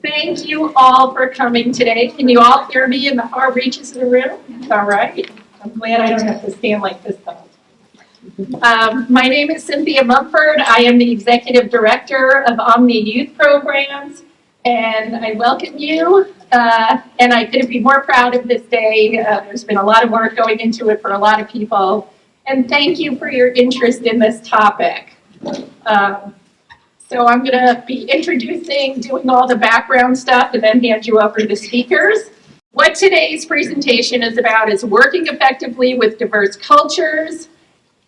Thank you all for coming today. Can you all hear me in the far reaches of the room? All right. I'm glad I don't have to stand like this though. My name is Cynthia Mumford. I am the Executive Director of Omni Youth Programs, and I welcome you. And I couldn't be more proud of this day. There's been a lot of work going into it for a lot of people. And thank you for your interest in this topic. So I'm going to be introducing, doing all the background stuff, and then hand you over to the speakers. What today's presentation is about is working effectively with diverse cultures.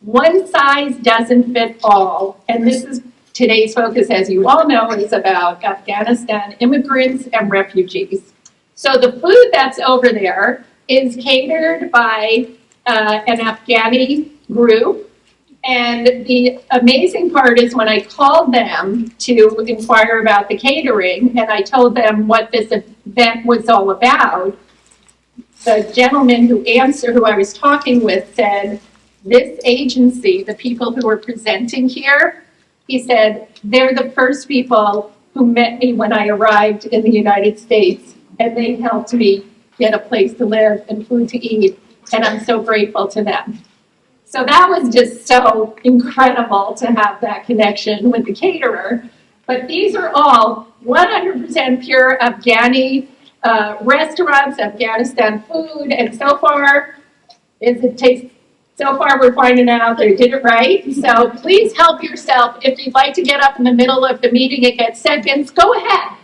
One size doesn't fit all. And this is today's focus, as you all know, is about Afghanistan immigrants and refugees. So the food that's over there is catered by an Afghani group. And the amazing part is when I called them to inquire about the catering and I told them what this event was all about, the gentleman who answered, who I was talking with, said, this agency, the people who were presenting here, he said, they're the first people who met me when I arrived in the United States, and they helped me get a place to live and food to eat, and I'm so grateful to them. So that was just so incredible to have that connection with the caterer. But these are all 100% pure Afghani restaurants, Afghanistan food, and so far, so far we're finding out they did it right. So please help yourself. If you'd like to get up in the middle of the meeting and get seconds, go ahead.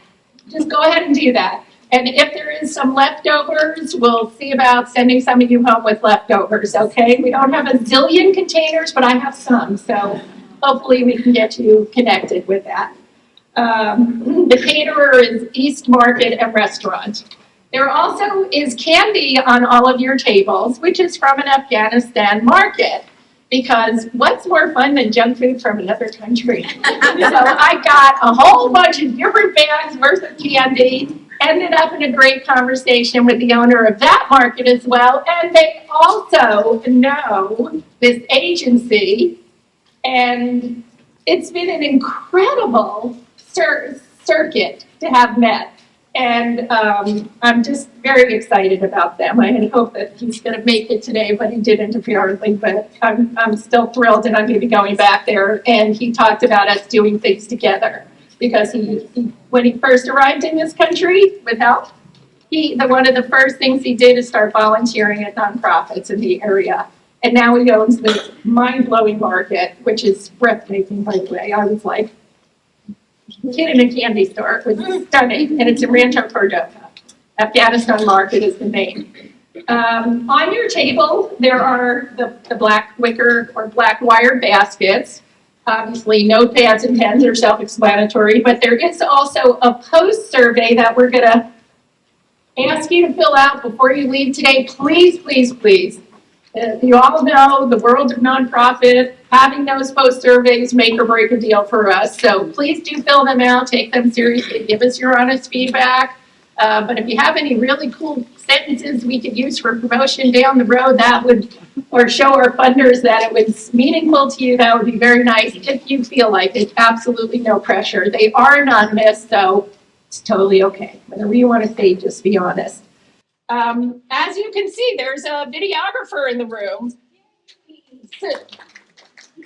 Just go ahead and do that. And if there is some leftovers, we'll see about sending some of you home with leftovers, okay? We don't have a zillion containers, but I have some, so hopefully we can get you connected with that. The caterer is East Market and Restaurant. There also is candy on all of your tables, which is from an Afghanistan market, because what's more fun than junk food from another country? So I got a whole bunch of different bags worth of candy. Ended up in a great conversation with the owner of that market as well. And they also know this agency. And it's been an incredible circuit to have met. And I'm just very excited about them. I had hoped that he's going to make it today, but he didn't apparently. But I'm still thrilled, and I'm going to be going back there. And he talked about us doing things together. Because when he first arrived in this country with help, one of the first things he did is start volunteering at nonprofits in the area. And now he owns this mind-blowing market, which is breathtaking, by the way. I was like, kid in a candy store. It was stunning. And it's in Rancho Cordova. Afghanistan market is the name. On your table, there are the black wicker or black wire baskets. Obviously, notepads and pens are self-explanatory, but there is also a post survey that we're going to ask you to fill out before you leave today. Please, please, please. You all know the world of nonprofit, having those post surveys make or break a deal for us. So please do fill them out, take them seriously, give us your honest feedback. But if you have any really cool sentences we could use for promotion down the road, or show our funders that it was meaningful to you, that would be very nice. If you feel like it, absolutely no pressure. They are anonymous, so it's totally okay. Whatever you want to say, just be honest. As you can see, there's a videographer in the room.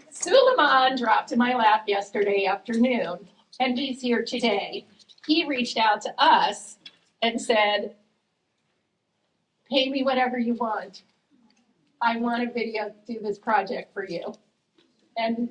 Suleiman dropped in my lap yesterday afternoon, and he's here today. He reached out to us and said, pay me whatever you want. I want to do this project for you. And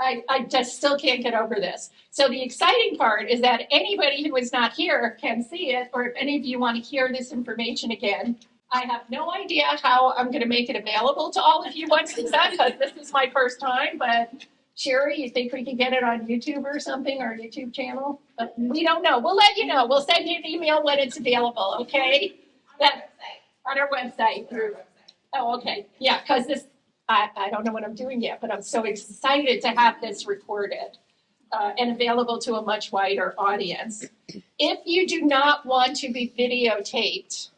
I just still can't get over this. So the exciting part is that anybody who is not here can see it, or if any of you want to hear this information again, I have no idea how I'm going to make it available to all of you once it's done, because this is my first time, but Sherry, you think we can get it on YouTube or something, our YouTube channel? But we don't know. We'll let you know. We'll send you an email when it's available, okay? On our website. Oh, okay. Yeah, because I don't know what I'm doing yet, but I'm so excited to have this recorded and available to a much wider audience. If you do not want to be videotaped,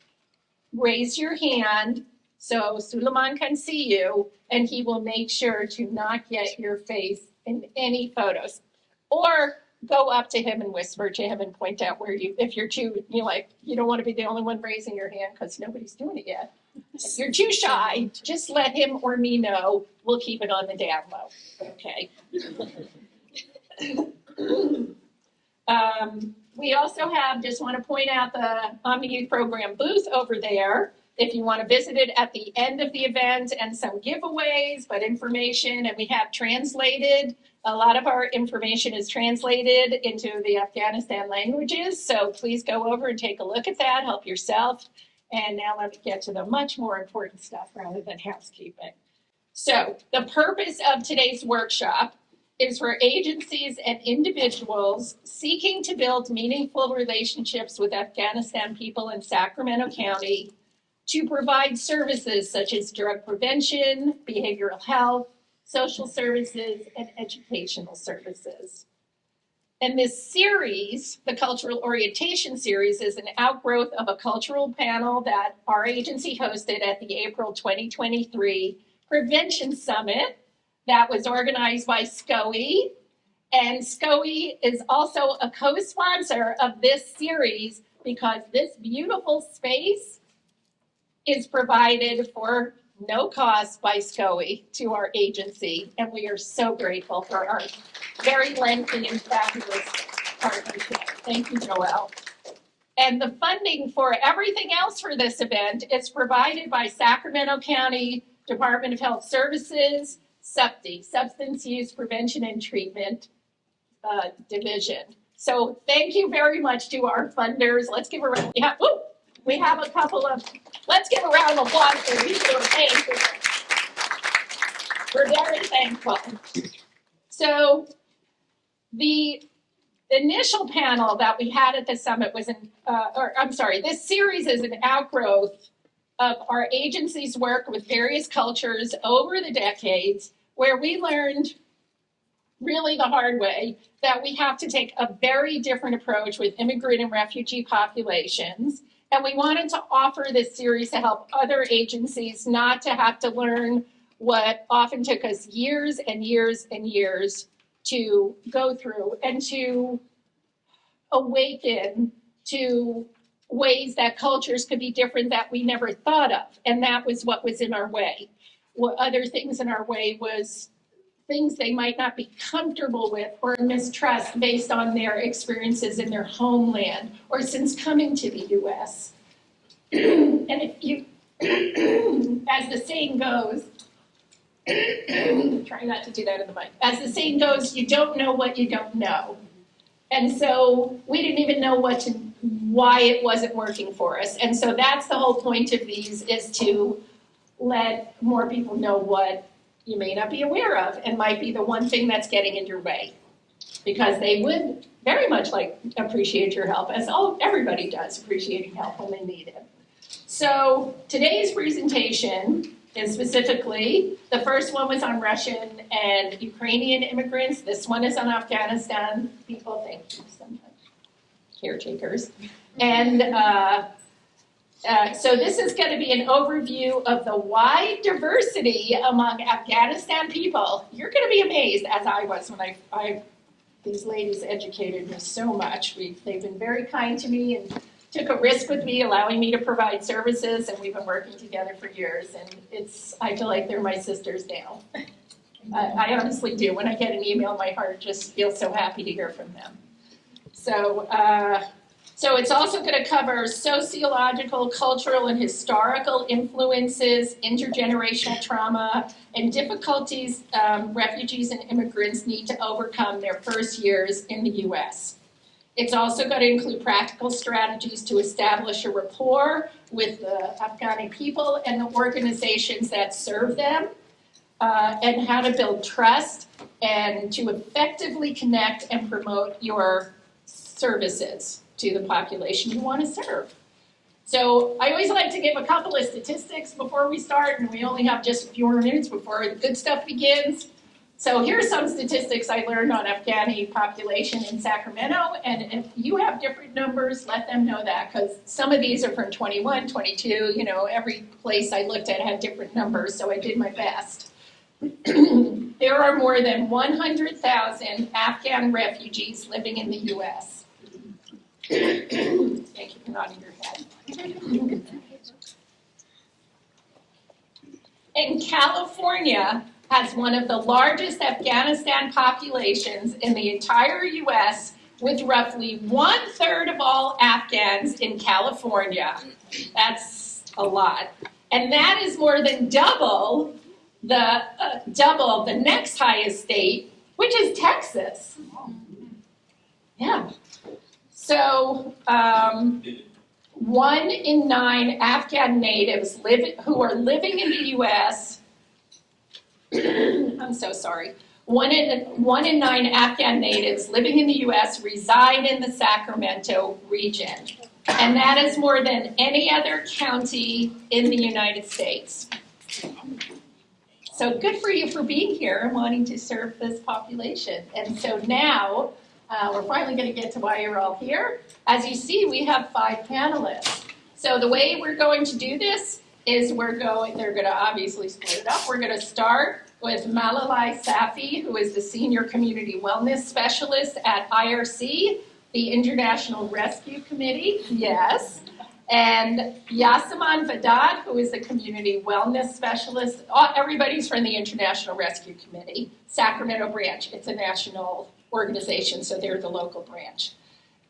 raise your hand so Suleiman can see you, and he will make sure to not get your face in any photos. Or go up to him and whisper to him and point out where if you're too, you don't want to be the only one raising your hand because nobody's doing it yet. If you're too shy, just let him or me know. We'll keep it on the down low. Okay. We also just want to point out the Omni Youth Program booth over there. If you want to visit it at the end of the event, and some giveaways, but information, and we have translated. A lot of our information is translated into the Afghanistan languages, so please go over and take a look at that, help yourself. And now let me get to the much more important stuff rather than housekeeping. So the purpose of today's workshop is for agencies and individuals seeking to build meaningful relationships with Afghanistan people in Sacramento County to provide services such as drug prevention, behavioral health, social services, and educational services. And this series, the Cultural Orientation Series, is an outgrowth of a cultural panel that our agency hosted at the April 2023 Prevention Summit that was organized by SCOE. And SCOE is also a co-sponsor of this series because this beautiful space is provided for no cost by SCOE to our agency, and we are so grateful for our very lengthy and fabulous partnership. Thank you, Joelle. And the funding for everything else for this event is provided by Sacramento County Department of Health Services, SUPTE, Substance Use Prevention and Treatment Division. So thank you very much to our funders. Let's give a round. We have a couple of, let's give a round of applause for these who are paying for this. We're very thankful. So the initial panel that we had at the summit was this series is an outgrowth of our agency's work with various cultures over the decades, where we learned really the hard way that we have to take a very different approach with immigrant and refugee populations. And we wanted to offer this series to help other agencies not to have to learn what often took us years and years and years to go through, and to awaken to ways that cultures could be different that we never thought of. And that was what was in our way. What other things in our way was things they might not be comfortable with, or mistrust based on their experiences in their homeland or since coming to the US. And if you, as the saying goes, try not to do that in the mic. As the saying goes, you don't know what you don't know. And so we didn't even know why it wasn't working for us. And so that's the whole point of these, is to let more people know what you may not be aware of and might be the one thing that's getting in your way. Because they would very much appreciate your help, as everybody does, appreciating help when they need it. So today's presentation is specifically, the first one was on Russian and Ukrainian immigrants. This one is on Afghanistan people. Thank you so much, caretakers. And so this is going to be an overview of the wide diversity among Afghanistan people. You're going to be amazed, as I was when these ladies educated me so much. They've been very kind to me and took a risk with me, allowing me to provide services, and we've been working together for years. And I feel like they're my sisters now. I honestly do. When I get an email, my heart just feels so happy to hear from them. So it's also going to cover sociological, cultural, and historical influences, intergenerational trauma, and difficulties refugees and immigrants need to overcome their first years in the U.S. It's also going to include practical strategies to establish a rapport with the Afghani people and the organizations that serve them, and how to build trust and to effectively connect and promote your services to the population you want to serve. So I always like to give a couple of statistics before we start, and we only have just a few more minutes before the good stuff begins. So here's some statistics I learned on Afghani population in Sacramento, and if you have different numbers, let them know that, because some of these are from 21, 22, every place I looked at had different numbers, so I did my best. There are more than 100,000 Afghan refugees living in the U.S. Thank you for nodding your head. And California has one of the largest Afghanistan populations in the entire U.S., with roughly 1/3 of all Afghans in California. That's a lot. And that is more than double the next highest state, which is Texas. Yeah. So 1 in 9 Afghan natives who are living in the U.S. I'm so sorry. 1 in 9 Afghan natives living in the U.S. reside in the Sacramento region. And that is more than any other county in the United States. So good for you for being here and wanting to serve this population. And so now, we're finally going to get to why you're all here. As you see, we have 5 panelists. So the way we're going to do this is they're going to obviously split it up. We're going to start with Malalai Safi, who is the Senior Community Wellness Specialist at IRC, the International Rescue Committee, yes. And Yasaman Vadad, who is the Community Wellness Specialist. Everybody's from the International Rescue Committee, Sacramento branch. It's a national organization, so they're the local branch.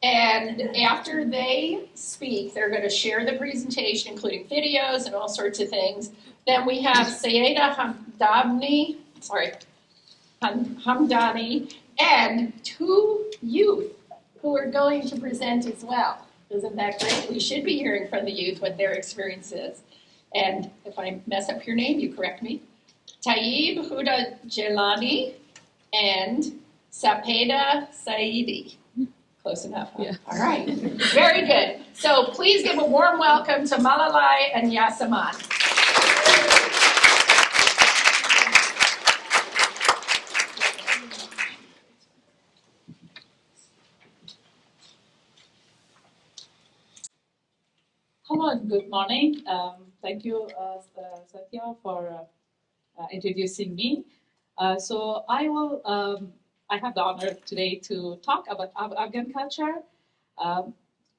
And after they speak, they're going to share the presentation, including videos and all sorts of things. Then we have Sayeda Hamdani and 2 youth who are going to present as well. Isn't that great? We should be hearing from the youth what their experience is. And if I mess up your name, you correct me. Taib Huda Jelani and Sapeda Saidi. Close enough, huh? Yeah. All right, very good. So please give a warm welcome to Malalai and Yasaman. Hello and good morning. Thank you, Satya, for introducing me. So I have the honor today to talk about Afghan culture.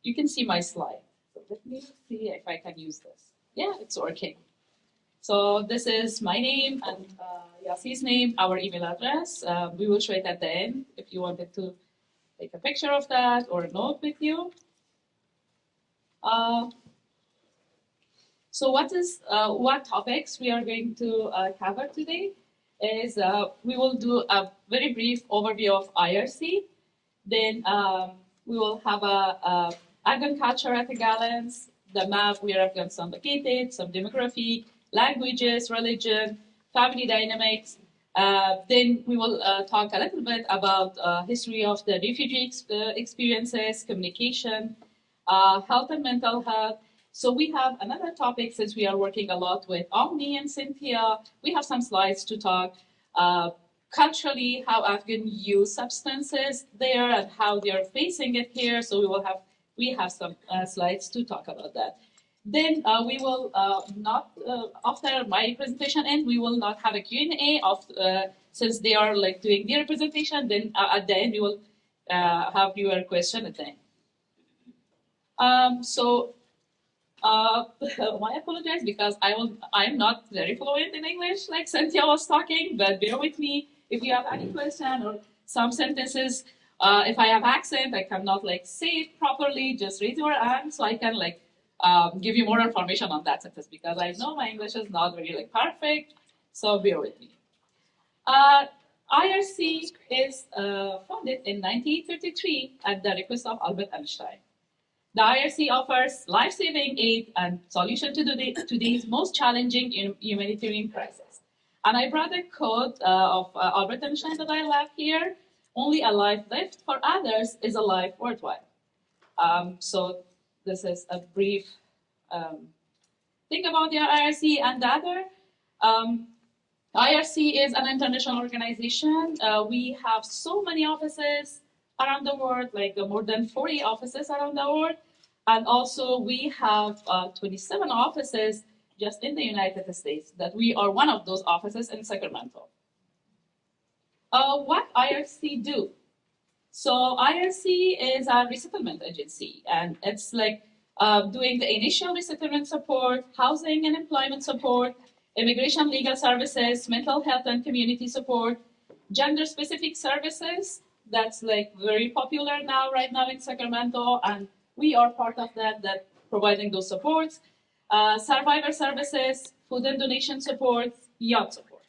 You can see my slide. So let me see if I can use this. Yeah, it's working. So this is my name and Yassi's name, our email address. We will show it at the end if you wanted to take a picture of that or a note with you. So what topics we are going to cover today is we will do a very brief overview of IRC. Then we will have a Afghan culture at a glance, the map where Afghanistan located, some demography, languages, religion, family dynamics. Then we will talk a little bit about history of the refugee experiences, communication, health and mental health. So we have another topic, since we are working a lot with Omni and Cynthia. We have some slides to talk culturally how Afghan use substances there and how they are facing it here. So we have some slides to talk about that. Then we will not after my presentation end, we will not have a Q&A of since they are like doing their presentation. Then at the end we will have your question at the end. I apologize because I'm not very fluent in English like Cynthia was talking, but bear with me. If you have any question or some sentences, if I have accent, I cannot like say it properly, just raise your hand so I can like give you more information on that sentence, because I know my English is not very like perfect, so bear with me. IRC is founded in 1933 at the request of Albert Einstein. The IRC offers life-saving aid and solution to today's most challenging humanitarian crisis. And I brought a quote of Albert Einstein that I left here: "Only a life lived for others is a life worthwhile." So this is a brief thing about the IRC and the other. IRC is an international organization. We have so many offices around the world, like more than 40 offices around the world. And also we have 27 offices just in the United States, that we are one of those offices in Sacramento. What IRC do? So IRC is a resettlement agency, and it's like doing the initial resettlement support, housing and employment support, immigration legal services, mental health and community support, gender-specific services. That's like very popular now, right now in Sacramento, and we are part of that. That providing those supports, survivor services, food and donation support, yacht support.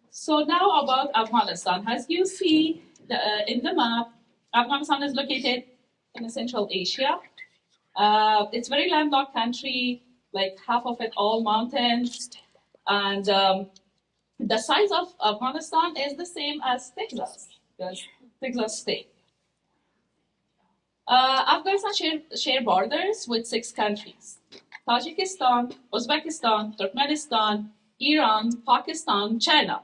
So now about Afghanistan. As you see in the map, Afghanistan is located in Central Asia. It's very landlocked country, like half of it all mountains, and the size of Afghanistan is the same as Texas, because Texas state. Afghanistan share borders with 6 countries: Tajikistan, Uzbekistan, Turkmenistan, Iran, Pakistan, China.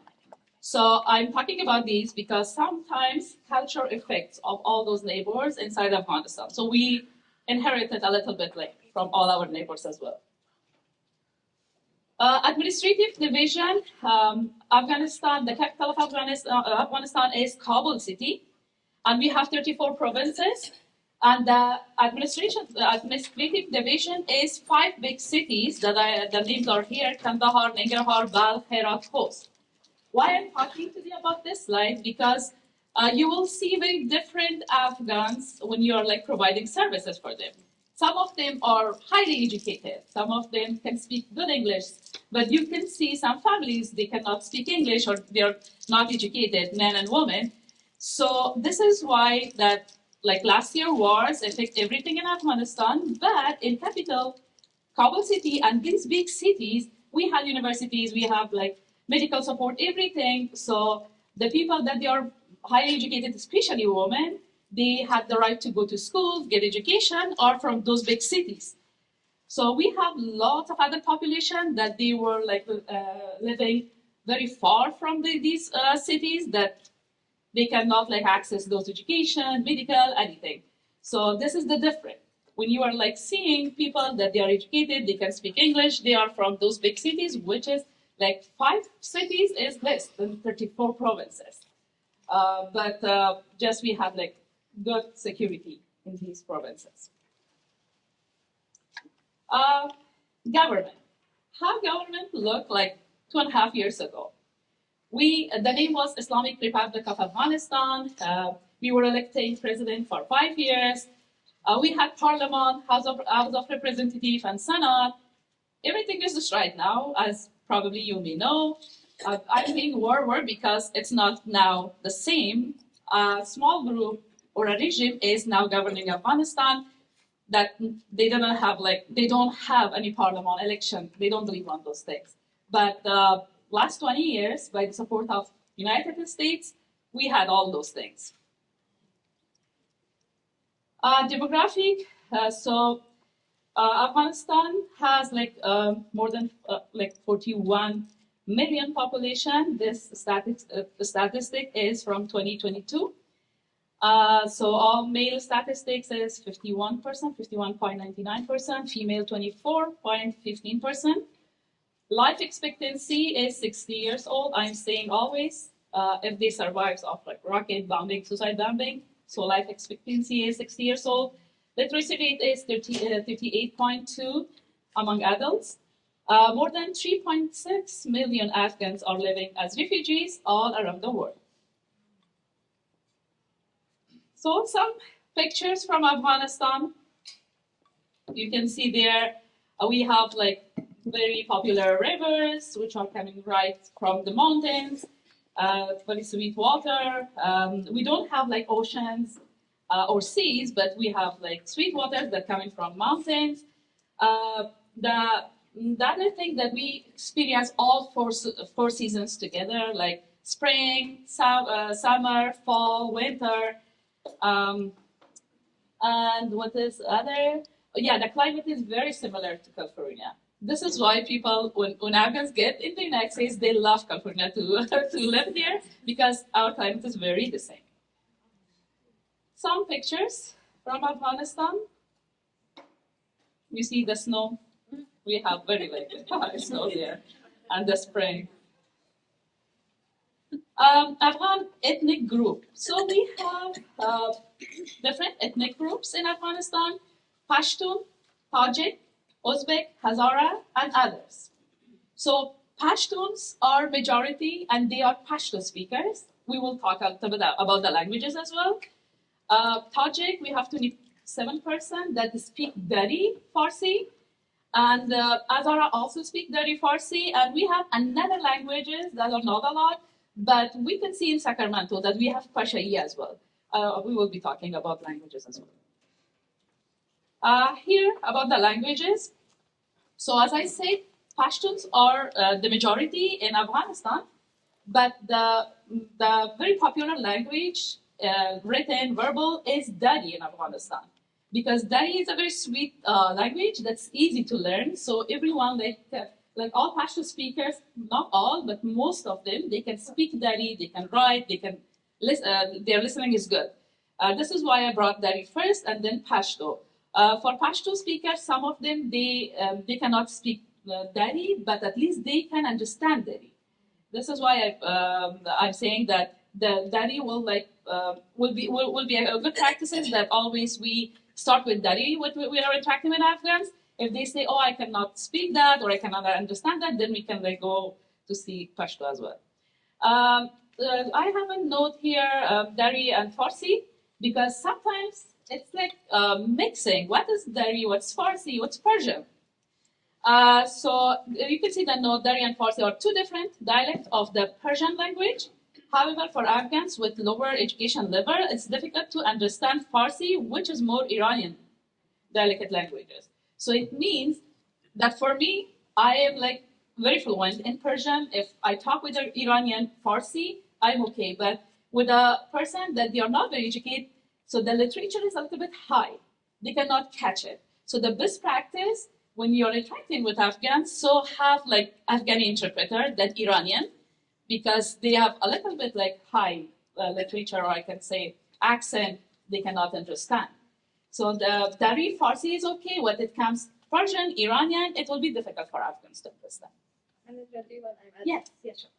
So I'm talking about these because sometimes culture effects of all those neighbors inside Afghanistan. So we inherited a little bit like from all our neighbors as well. Administrative division, Afghanistan, the capital of Afghanistan is Kabul city, and we have 34 provinces. And the administrative division is 5 big cities the names are here: Kandahar, Nangarhar, Balkh, Herat, Khost. Why I'm talking to you about this slide? Because you will see very different Afghans when you are like providing services for them. Some of them are highly educated. Some of them can speak good English, but you can see some families, they cannot speak English or they're not educated, men and women. So this is why that like last year wars affect everything in Afghanistan, but in capital Kabul city and these big cities, we have universities, we have like medical support, everything. So the people that they are highly educated, especially women, they had the right to go to school, get education, are from those big cities. So we have lots of other population that they were like living very far from these cities that they cannot like access those education, medical, anything. So this is the difference. When you are like seeing people that they are educated, they can speak English, they are from those big cities, which is like 5 cities is less than 34 provinces. But just we have like good security in these provinces. Government. How government looked like 2.5 years ago. The name was Islamic Republic of Afghanistan. We were electing president for 5 years. We had Parliament, House of Representatives, and Senate. Everything is just right now, as probably you may know. I'm saying war because it's not now the same. A small group or a regime is now governing Afghanistan. That they don't have any parliament election. They don't believe on those things. But last 20 years, by the support of United States, we had all those things. Demographic. Afghanistan has like more than like 41 million population. This statistic is from 2022. So all male statistics is 51%, 51.99%, female 24.15%. Life expectancy is 60 years old. I'm saying always, if they survive of like rocket bombing, suicide bombing, so life expectancy is 60 years old. Literacy rate is 38.2 among adults. More than 3.6 million Afghans are living as refugees all around the world. So some pictures from Afghanistan. You can see there we have like very popular rivers which are coming right from the mountains, very sweet water. We don't have like oceans or seas, but we have like sweet waters that coming from mountains. The other thing that we experience all four seasons together, like spring, summer, fall, winter. And what is other? Yeah, the climate is very similar to California. This is why people, when Afghans get in the United States, they love California to live here because our climate is very the same. Some pictures from Afghanistan. You see the snow. We have very little snow there, and the spring. Afghan ethnic group. So we have different ethnic groups in Afghanistan: Pashtun, Tajik, Uzbek, Hazara, and others. So Pashtuns are majority and they are Pashto speakers. We will talk a little bit about the languages as well. Tajik, we have 27% that speak Dari Farsi, and Azara also speak Dari Farsi, and we have another languages that are not a lot, but we can see in Sacramento that we have Pashai as well. We will be talking about languages as well. Here about the languages. So as I said, Pashtuns are the majority in Afghanistan, but the very popular language, written, verbal, is Dari in Afghanistan. Because Dari is a very sweet language that's easy to learn. So everyone, like all Pashto speakers, not all, but most of them, they can speak Dari, they can write, they can listen, their listening is good. This is why I brought Dari first and then Pashto. For Pashto speakers, some of them, they cannot speak Dari, but at least they can understand Dari. This is why I'm saying that the Dari will be a good practices that always we start with Dari when we are interacting with Afghans. If they say, oh, I cannot speak that or I cannot understand that, then we can go to see Pashto as well. I have a note here of Dari and Farsi because sometimes it's like mixing. What is Dari? What's Farsi? What's Persian? So you can see that no, Dari and Farsi are two different dialects of the Persian language. However, for Afghans with lower education level, it's difficult to understand Farsi, which is more Iranian dialect languages. So it means that for me, I am like very fluent in Persian. If I talk with an Iranian Farsi, I'm okay. But with a person that they are not very educated, so the literature is a little bit high. They cannot catch it. So the best practice when you're interacting with Afghans, so have like Afghani interpreter that Iranian, because they have a little bit like high literature, or I can say accent, they cannot understand. So the Dari Farsi is okay. When it comes Persian, Iranian, it will be difficult for Afghans to understand. Yes, yes, sure.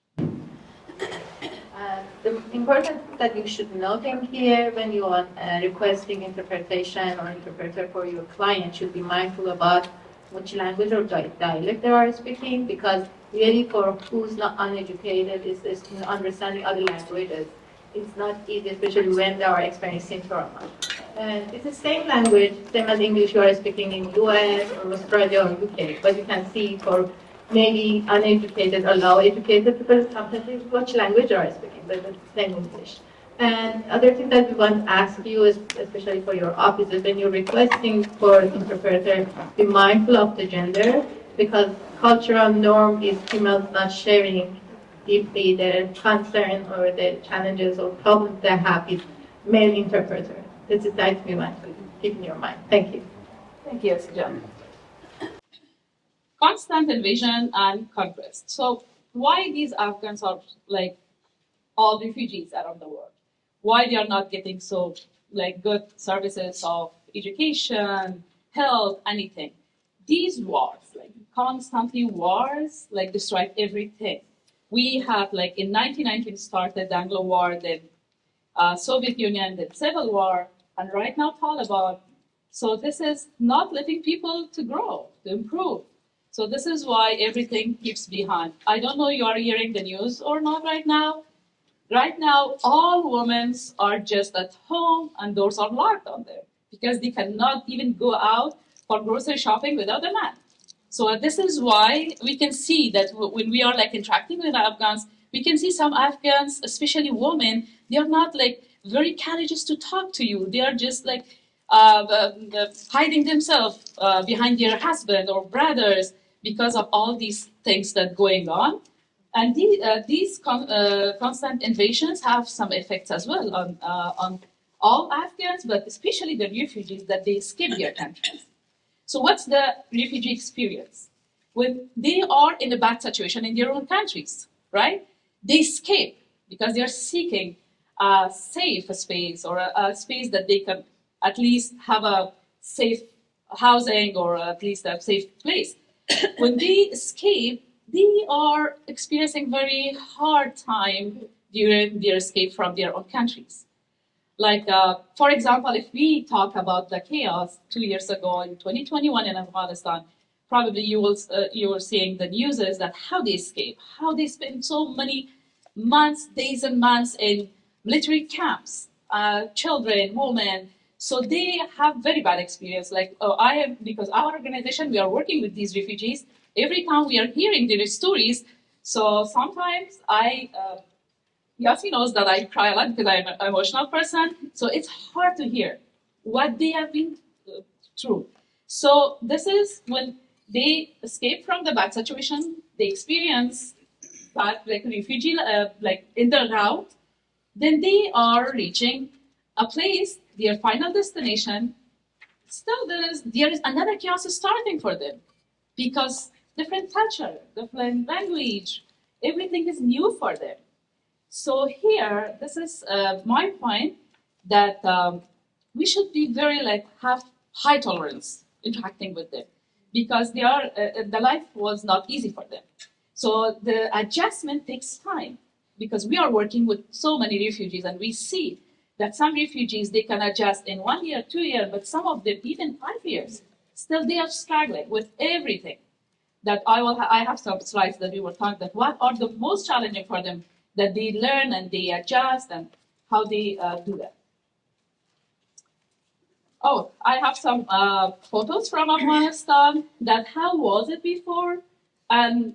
The important that you should note in here when you are requesting interpretation or interpreter for your client should be mindful about which language or dialect they are speaking, because really for who's not uneducated is understanding other languages. It's not easy, especially when they are experiencing trauma. And it's the same language, same as English you are speaking in US or Australia or UK, but you can see for maybe uneducated or low educated people, sometimes which language are speaking, but it's the same English. And other thing that we want to ask you is, especially for your offices, when you're requesting for interpreter, be mindful of the gender, because cultural norm is females not sharing deeply their concern or the challenges or problems they have with male interpreter. This is that we want to keep in your mind. Thank you. Thank you, John. Constant invasion and conquest. So why these Afghans are like all refugees around the world? Why they are not getting so like good services of education, health, anything? These wars, like constantly wars, like destroy everything. We have like in 1919 started the Anglo War, then Soviet Union, then Civil War, and right now Taliban. So this is not letting people to grow, to improve. So this is why everything keeps behind. I don't know you are hearing the news or not right now. Right now, all women are just at home and doors are locked on them because they cannot even go out for grocery shopping without a man. So this is why we can see that when we are like interacting with Afghans, we can see some Afghans, especially women, they are not like very courageous to talk to you. They are just like hiding themselves behind their husband or brothers because of all these things that going on. And these constant invasions have some effects as well on all Afghans, but especially the refugees that they escape their countries. So what's the refugee experience? When they are in a bad situation in their own countries, right? They escape because they are seeking a safe space or a space that they can at least have a safe housing or at least a safe place. When they escape, they are experiencing very hard time during their escape from their own countries. Like, for example, if we talk about the chaos 2 years ago in 2021 in Afghanistan, probably you were seeing the news is that how they escape, how they spend so many months, days and months in military camps, children, women. So they have very bad experience. Like, I am, because our organization, we are working with these refugees. Every time we are hearing their stories, so sometimes Yasi knows that I cry a lot because I'm an emotional person. So it's hard to hear what they have been through. So this is when they escape from the bad situation, they experience bad, like refugee, like in the route, then they are reaching a place, their final destination. Still, there is another chaos starting for them because different culture, different language, everything is new for them. So here, this is my point that we should be very like have high tolerance interacting with them because they are the life was not easy for them. So the adjustment takes time because we are working with so many refugees and we see that some refugees they can adjust in 1 year, 2 years, but some of them even 5 years. Still, they are struggling with everything that I have some slides that we were talking that what are the most challenging for them that they learn and they adjust and how they do that. Oh, I have some photos from Afghanistan that how was it before and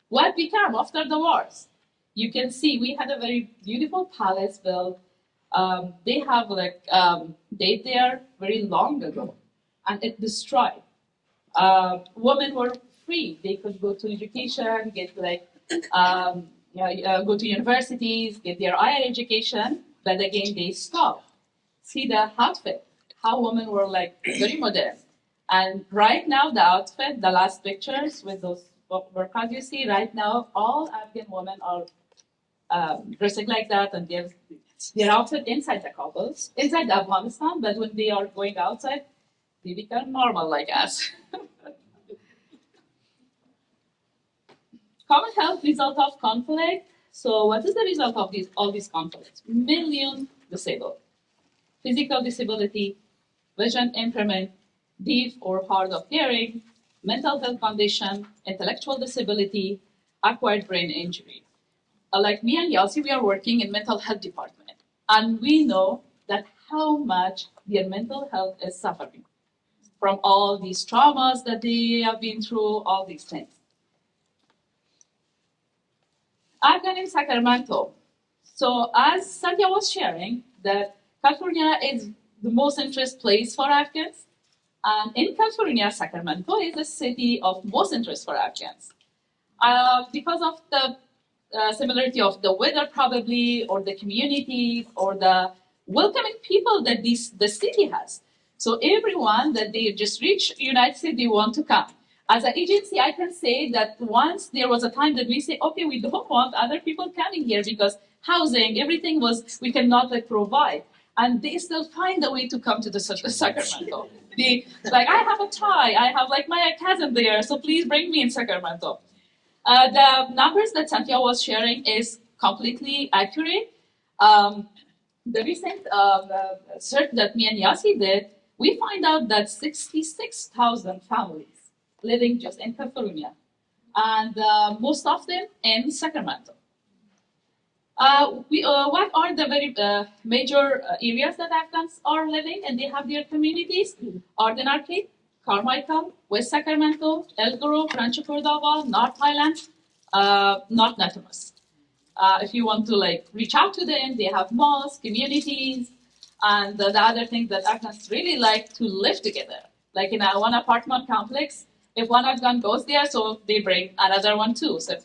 what became after the wars. You can see we had a very beautiful palace built. They have like date there very long ago and it destroyed. Women were free. They could go to education, get like go to universities, get their higher education. But again, they stopped. See the outfit, how women were like very modern. And right now, the outfit, the last pictures with those workouts you see right now, all Afghan women are dressing like that, and their outfit inside the couples, inside Afghanistan. But when they are going outside, they become normal like us. Common health result of conflict. So what is the result of all these conflicts? Million disabled. Physical disability, vision impairment, deaf or hard of hearing, mental health condition, intellectual disability, acquired brain injury. Like me and Yasi, we are working in mental health department. And we know that how much their mental health is suffering from all these traumas that they have been through, all these things. Afghan in Sacramento. So as Satya was sharing, that California is the most interest place for Afghans. And in California, Sacramento is a city of most interest for Afghans. Because of the similarity of the weather probably, or the communities, or the welcoming people that the city has. So everyone that they just reach United States, they want to come. As an agency, I can say that once there was a time that we say, okay, we don't want other people coming here because housing, everything was, we cannot like provide. And they still find a way to come to the Sacramento. Like, I have a tie, I have like my cousin there, so please bring me in Sacramento. The numbers that Santia was sharing is completely accurate. The recent search that me and Yasi did, we find out that 66,000 families living just in California, and most of them in Sacramento. What are the very major areas that Afghans are living and they have their communities? Arden Arcade, Carmichael, West Sacramento, El Grove, Rancho Cordova, North Highland, North Natomas. If you want to like reach out to them, they have malls, communities, and the other thing that Afghans really like to live together. Like in one apartment complex, if one Afghan goes there, so they bring another one too. So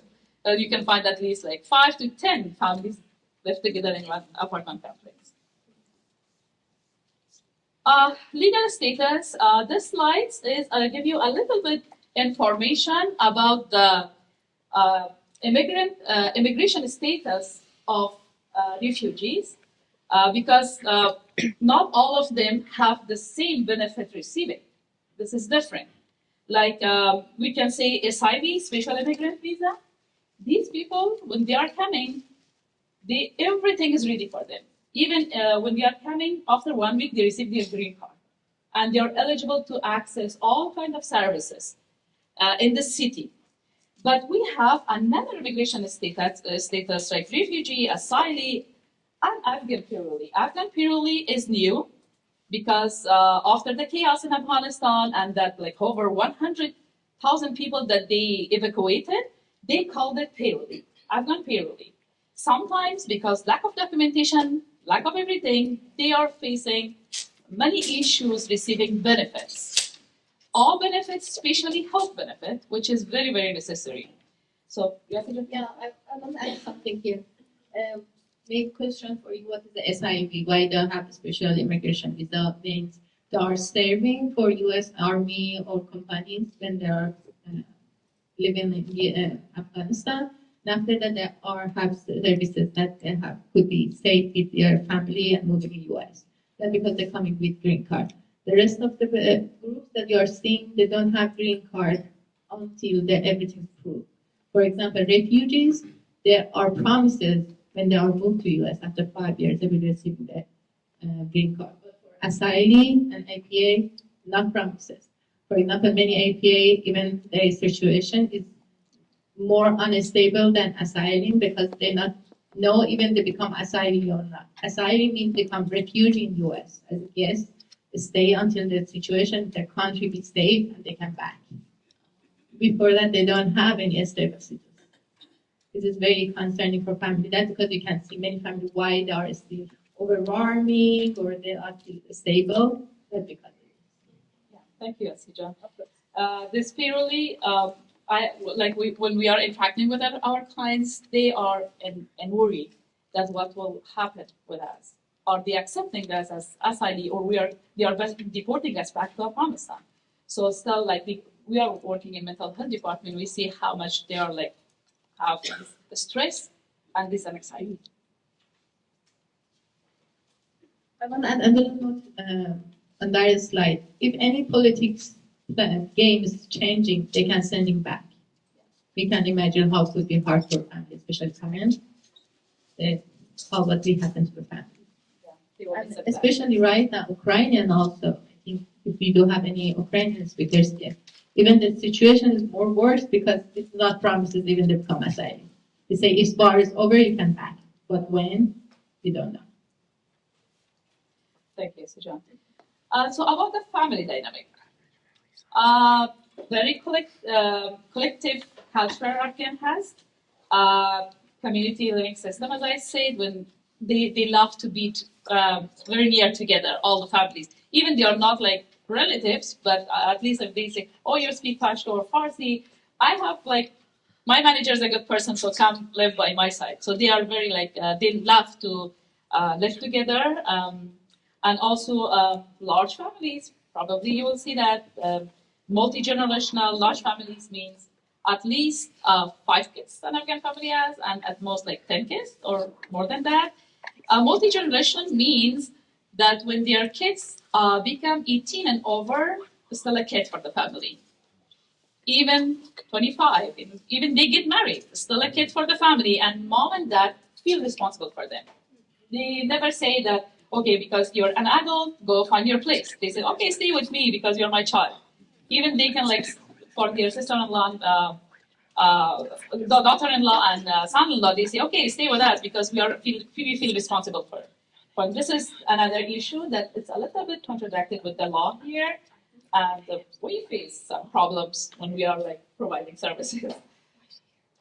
you can find at least like 5 to 10 families live together in one apartment complex. Legal status. This slide is give you a little bit information about the immigration status of refugees, because not all of them have the same benefit receiving. This is different. Like we can say SIV, Special Immigrant Visa. These people, when they are coming, Everything is ready for them. Even when they are coming, after 1 week, they receive their green card. And they are eligible to access all kind of services in the city. But we have another immigration status like refugee, asylee, and Afghan Piruli. Afghan Piruli is new because after the chaos in Afghanistan and that like over 100,000 people that they evacuated, they called it Piruli, Afghan Piruli. Sometimes because lack of documentation, lack of everything, they are facing many issues receiving benefits. All benefits, especially health benefit, which is very, very necessary. So, Yeah, I want to add something here. Maybe question for you, what is the SIV? Why don't have a special immigration visa? Means they are serving for U.S. Army or companies when they are living in Afghanistan. And after that, they are have services that they have could be stayed with their family and moving to U.S. That's because they're coming with green card. The rest of the groups that you are seeing, they don't have green card until everything's proved. For example, refugees, there are promises when they are moved to US after 5 years, they will receive the green card. But for asylee and APA, not promises. For example, many APA, even their situation is more unstable than asylum because they not know even they become asylee or not. Asylee means become refugee in US. As yes, stay until the situation, their country be safe and they come back. Before that, they don't have any stable status. This is very concerning for family. That's because you can see many families why they are still overwhelming or they are still stable. That's because of this. yeah, thank you, Asija. This purely, when we are interacting with our clients, they are in worry that what will happen with us. Are they accepting us as asylee, or they are deporting us back to Afghanistan? So still, like we are working in mental health department, we see how much they are like have this stress and this anxiety. I want to add a little note on that slide. If any politics game is changing, they can send him back. We can imagine how it would be hard for family, especially parents. How what will happen to the family. And especially right now, Ukrainian also. I think if we do have any Ukrainian speakers there, even the situation is more worse because it's not promises even they become asylum. They say if war is over, you can back, but when, we don't know. Thank you, Sujan. So about the family dynamic, very collective culture Afghan has. Community living system, as I said, when they love to be very near together, all the families. Even they are not like relatives, but at least if they say, oh, you speak Pashto or Farsi, I have like, my manager is a good person, so come live by my side. So they are very like, they love to live together. And also large families, probably you will see that multi-generational large families means at least 5 kids an Afghan family has, and at most like 10 kids or more than that. Multi-generational means that when their kids become 18 and over, it's still a kid for the family. Even 25, even they get married, it's still a kid for the family, and mom and dad feel responsible for them. They never say that, okay, because you're an adult, go find your place. They say, okay, stay with me because you're my child. Even they can like, for their sister-in-law, the daughter-in-law and son-in-law, they say, okay, stay with us because we feel responsible for it. But this is another issue that it's a little bit contradicted with the law here, and we face some problems when we are like providing services.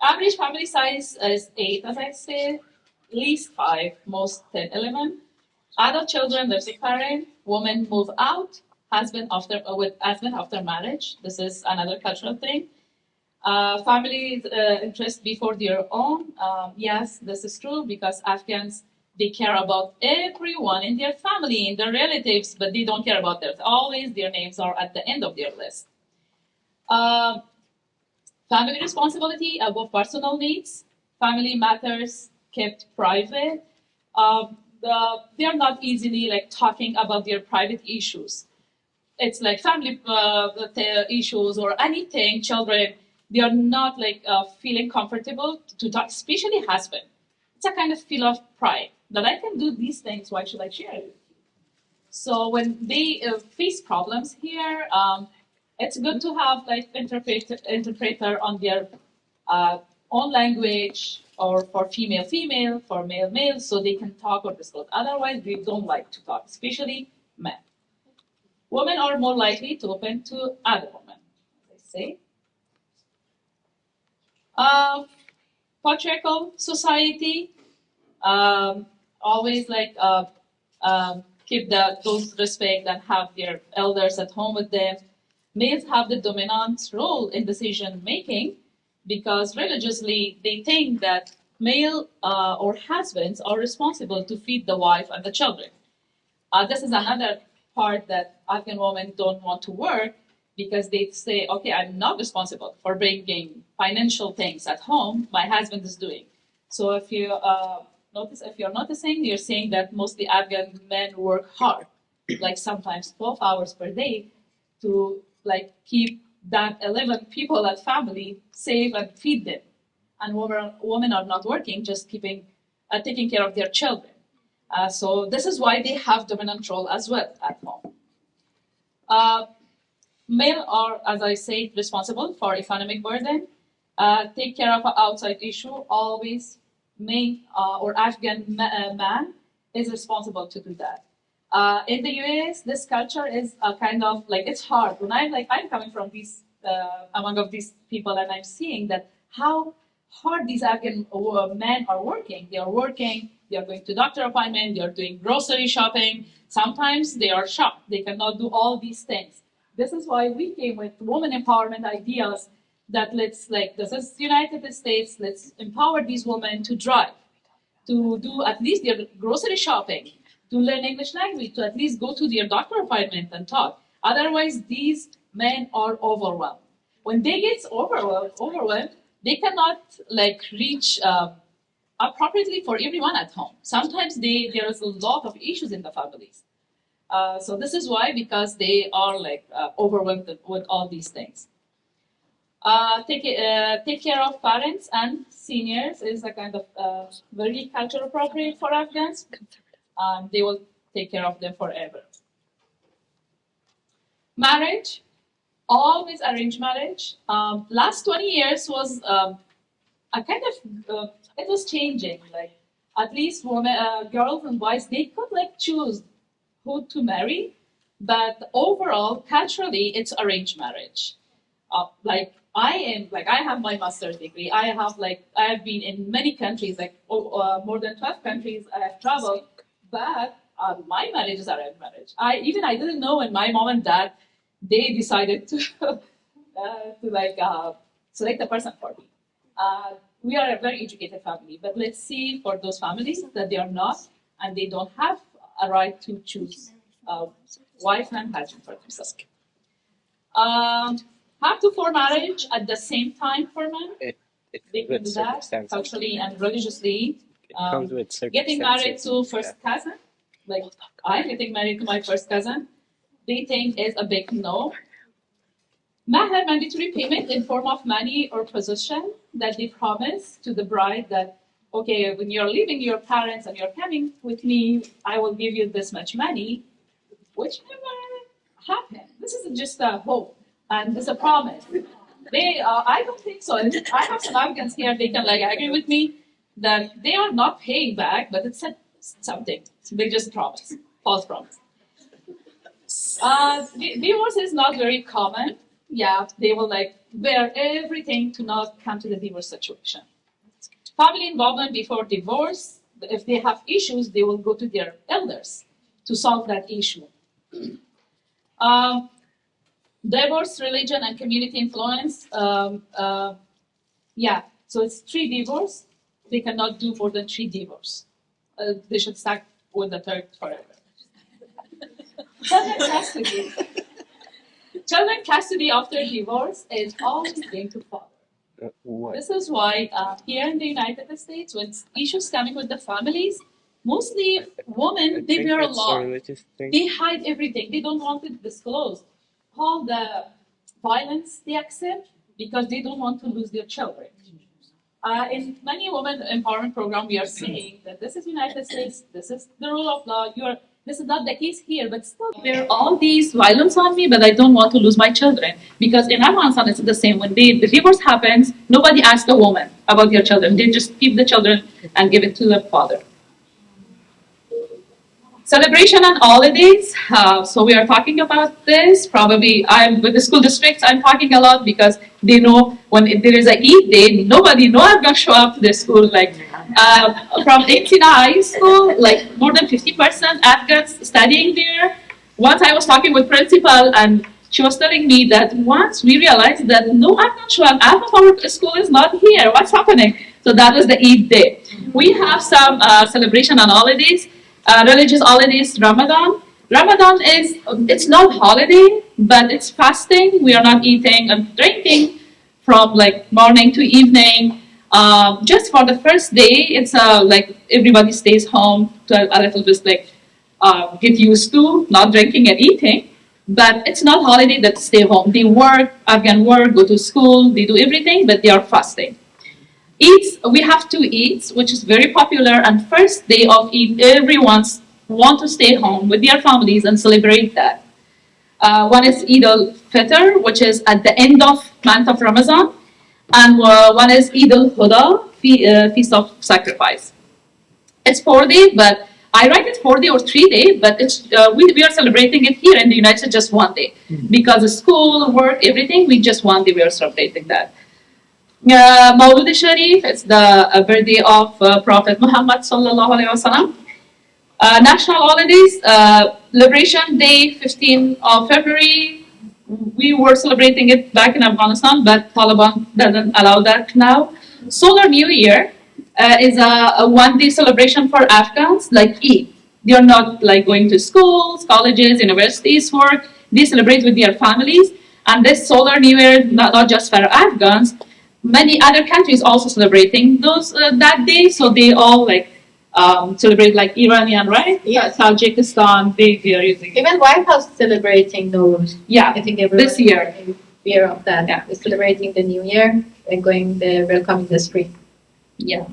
Average family size is 8, as I said, least 5, most 10, 11. Adult children lives with parent, women move out, husband after marriage. This is another cultural thing. Family interest before their own. Yes, this is true because Afghans, they care about everyone in their family, in their relatives, but they don't care about theirs. Always their names are at the end of their list. Family responsibility above personal needs. Family matters kept private. They are not easily like talking about their private issues. It's like family issues or anything, children, they are not like feeling comfortable to talk, especially husband. it's a kind of feel of pride that I can do these things. Why should I share it? So when they face problems here, it's good to have like interpreter on their uh, own language, or for female, for male, so they can talk or discuss. Otherwise, they don't like to talk, especially men. Women are more likely to open to other women, as I say. Uh, Patriarchal society, always like keep those respect and have their elders at home with them. Males have the dominant role in decision making because religiously they think that male or husbands are responsible to feed the wife and the children. This is another part that Afghan women don't want to work because they say, okay, I'm not responsible for bringing financial things at home. My husband is doing. So if you're noticing, you're seeing that mostly Afghan men work hard, like sometimes 12 hours per day, to like keep that 11 people at family safe and feed them. And women are not working, just taking care of their children. So this is why they have dominant role as well at home. Male are, as I say, responsible for economic burden, take care of an outside issue. Always, main or Afghan man is responsible to do that. In the US, this culture is a kind of like it's hard. When I'm coming from these among of these people, and I'm seeing that how hard these Afghan men are working. They are working. They are going to doctor appointment. They are doing grocery shopping. Sometimes they are shocked. They cannot do all these things. This is why we came with women empowerment ideas that this is United States, let's empower these women to drive, to do at least their grocery shopping, to learn English language, to at least go to their doctor appointment and talk. Otherwise, these men are overwhelmed. When they get overwhelmed, they cannot reach appropriately for everyone at home. Sometimes there is a lot of issues in the families. So this is why, because they are overwhelmed with all these things. Take care of parents and seniors is a kind of very culture appropriate for Afghans. They will take care of them forever. Marriage, always arranged marriage. Last 20 years was a kind of it was changing. Like at least women, girls and boys, they could choose who to marry, but overall, culturally, it's arranged marriage. I have my master's degree. I have been in many countries, more than 12 countries I have traveled, but my marriage is arranged marriage. I didn't know when my mom and dad, they decided to select a person for me. We are a very educated family, but let's see for those families that they are not, and they don't have a right to choose wife and husband for themselves. Have to form marriage at the same time for men. They can do that culturally and religiously. Getting married to first cousin, like I'm getting married to my first cousin, they think is a big no. Mahar, mandatory payment in form of money or possession that they promise to the bride that, okay, when you're leaving your parents and you're coming with me, I will give you this much money, which never happened. This is just a hope, and this is a promise. I don't think so. I have some Afghans here, they can agree with me that they are not paying back, but it's something. They just promise, false promise. Divorce is not very common. Yeah, they will bear everything to not come to the divorce situation. Family involvement before divorce, if they have issues, they will go to their elders to solve that issue. Divorce, religion, and community influence. So it's 3 divorce. They cannot do more than 3 divorce. They should start with the 3rd forever. Children custody. Children custody after divorce is always going to follow. This is why here in the United States, when issues coming with the families, mostly women, they bear along. They hide everything. They don't want it disclosed. All the violence they accept because they don't want to lose their children. In many women empowerment program, we are seeing that this is United States, this is the rule of law. This is not the case here, but still there are all these violence on me, but I don't want to lose my children because in Afghanistan it's the same. When the divorce happens, nobody asks the woman about your children. They just keep the children and give it to the father. Celebration and holidays. So we are talking about this. Probably I'm with the school districts. I'm talking a lot because they know when there is a Eid day, nobody know I'm gonna show up to the school. Like from 18 high school, like more than 50% Afghans studying there. Once I was talking with principal and she was telling me that once we realized that no Afghan show up, half of our school is not here. What's happening? So that was the Eid day. We have some celebration and holidays. Religious holidays, Ramadan. Ramadan is, it's not holiday, but it's fasting. We are not eating and drinking from like morning to evening. Just for the first day, it's like everybody stays home to a little bit like get used to not drinking and eating. But it's not holiday that stay home. They work, Afghan work, go to school, they do everything, but they are fasting. Eats, we have two Eids, which is very popular. And first day of Eid, everyone want to stay home with their families and celebrate that. One is Eid al-Fitr, which is at the end of month of Ramadan. And one is Eid al-Huda, Feast of Sacrifice. It's 4 days, but I write it 4 day or 3 day, but it's we are celebrating it here in the United States just 1 day. Because of school, work, everything, we just 1 day we are celebrating that. Mawlid Sharif, it's the birthday of Prophet Muhammad sallallahu alaihi wasallam. National holidays, Liberation Day, 15th of February. We were celebrating it back in Afghanistan, but Taliban doesn't allow that now. Solar New Year is a 1 day celebration for Afghans, like Eid. They are not like going to schools, colleges, universities, work. They celebrate with their families. And this Solar New Year, not just for Afghans, many other countries also celebrating those that day, so they all like celebrate like Iranian, right? Yes. Tajikistan, they are using it. Even White House celebrating those. Yeah, I think everyone this year. is aware of that. Yeah. They're celebrating the New Year and going the welcoming the spring. Yeah.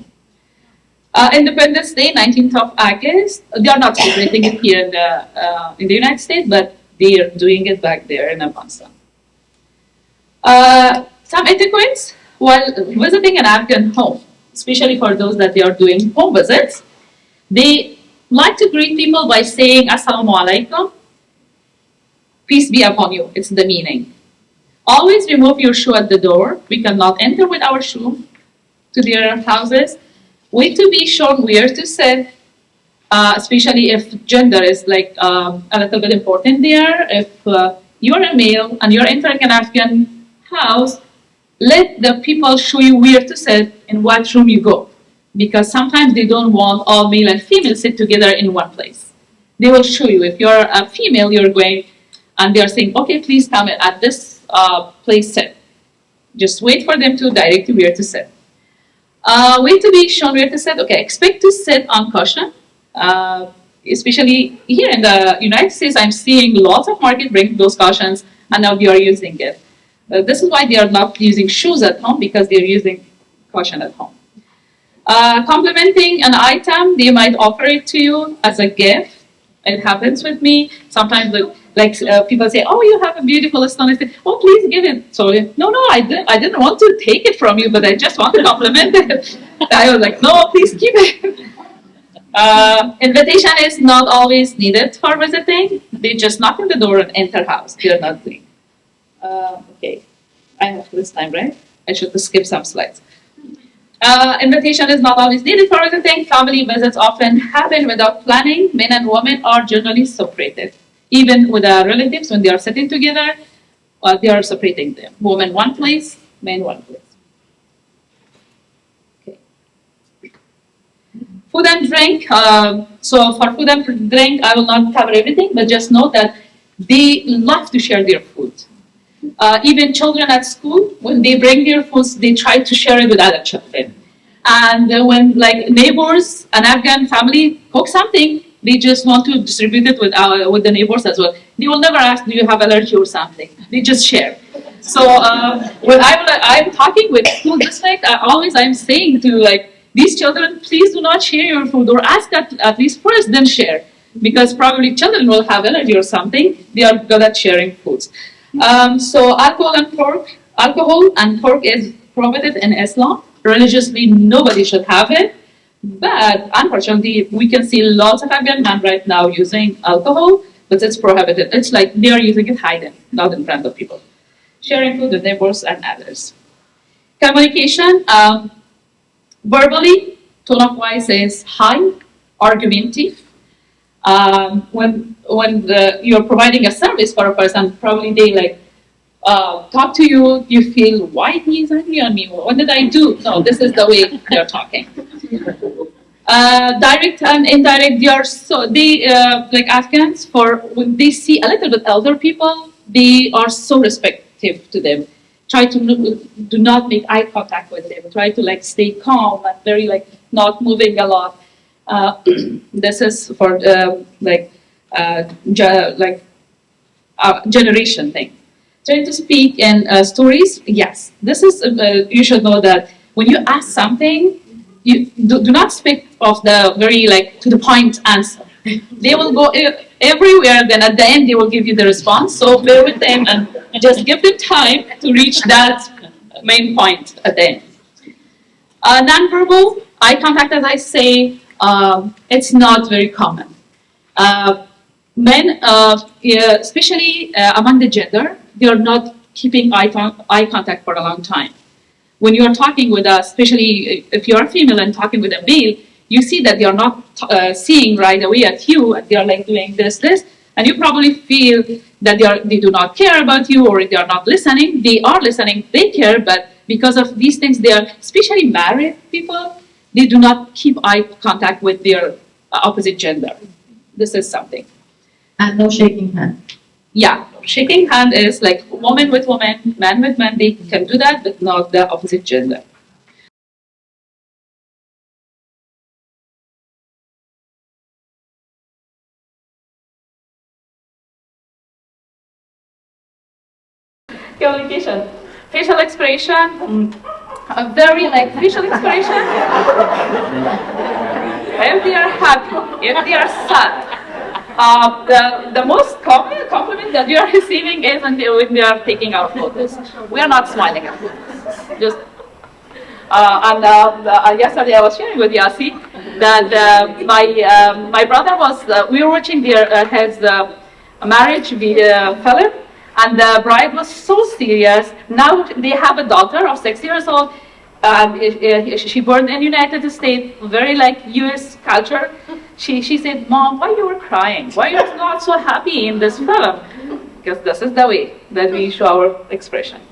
Independence Day, 19th of August. They are not celebrating it here in the United States, but they are doing it back there in Afghanistan. Some etiquettes while visiting an Afghan home, especially for those that they are doing home visits. They like to greet people by saying Assalamu alaikum, peace be upon you. It's the meaning. Always remove your shoe at the door. We cannot enter with our shoe to their houses. Wait to be shown where to sit, especially if gender is like a little bit important there. If you're a male and you're entering an Afghan house, let the people show you where to sit in what room you go. Because sometimes they don't want all male and female sit together in one place. They will show you. If you're a female, you're going, and they're saying, okay, please come at this place sit. Just wait for them to direct you where to sit. Wait to be shown where to sit. Okay, expect to sit on cushion. Especially here in the United States, I'm seeing lots of market bring those cushions, and now they are using it. This is why they are not using shoes at home, because they're using cushion at home. Complimenting an item, they might offer it to you as a gift. It happens with me. Sometimes people say, oh, you have a beautiful stone. Oh, please give it. So, no, I didn't want to take it from you, but I just want to compliment it. I was like, no, please keep it. Invitation is not always needed for visiting. They just knock on the door and enter house. They're not doing. Okay, I have this time, right? I should skip some slides. Invitation is not always needed for visiting. Family visits often happen without planning. Men and women are generally separated. Even with our relatives, when they are sitting together, they are separating them. Women one place, men one place. Okay. Food and drink. So for food and drink, I will not cover everything, but just know that they love to share their food. Even children at school, when they bring their foods, they try to share it with other children. And when like neighbors, an Afghan family cook something, they just want to distribute it with the neighbors as well. They will never ask, do you have allergy or something? They just share. So when I'm talking with school district, I'm saying to like these children, please do not share your food or ask at least first, then share, because probably children will have allergy or something. They are good at sharing foods. So alcohol and pork is prohibited in Islam. Religiously, nobody should have it. But unfortunately, we can see lots of Afghan men right now using alcohol, but it's prohibited. It's like they are using it hidden, not in front of people. Sharing food with neighbors and others. Communication, verbally, tone of voice is high, argumentative. When you're providing a service for a person, probably they like talk to you. You feel why he is angry on me? What did I do? No, this is the way they're talking. Direct and indirect, they like Afghans. For when they see a little bit elder people, they are so respectful to them. Try to do not make eye contact with them. Try to like stay calm and very like not moving a lot. This is for generation thing. Trying to speak in stories. Yes, this is you should know that when you ask something, you do not speak of the very like to the point answer. They will go everywhere. Then at the end, they will give you the response. So bear with them and just give them time to reach that main point at the end. Nonverbal eye contact, as I say, it's not very common. Men, yeah, especially among the gender, they are not keeping eye contact for a long time. When you are talking with especially if you are a female and talking with a male, you see that they are not seeing right away at you, and they are like doing this, and you probably feel that they do not care about you or they are not listening. They are listening, they care, but because of these things, they are, especially married people, they do not keep eye contact with their opposite gender. This is something. And no shaking hand. Yeah, shaking hand is like woman with woman, man with man, they can do that, but not the opposite gender. Communication. Facial expression, a very like facial expression. If they are happy, if they are sad, the most common compliment that you are receiving is when they are taking our photos. We are not smiling at photos. Just yesterday I was sharing with Yasi that my brother was we were watching his marriage film, and the bride was so serious. Now they have a daughter of 6 years old. She born in United States, very like U.S. culture. She said, "Mom, why you were crying? Why you are not so happy in this film?" Because this is the way that we show our expression.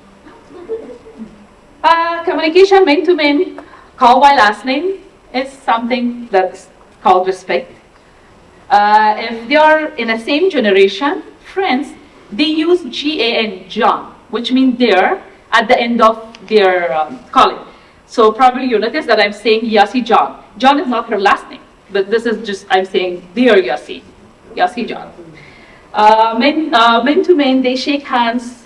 Communication, men to men, call by last name is something that's called respect. If they are in the same generation, friends, they use GAN, John, which means they're at the end of their calling. So probably you notice that I'm saying Yasi John. John is not her last name, but this is just, I'm saying dear Yasi, Yasi John. Men to men, they shake hands,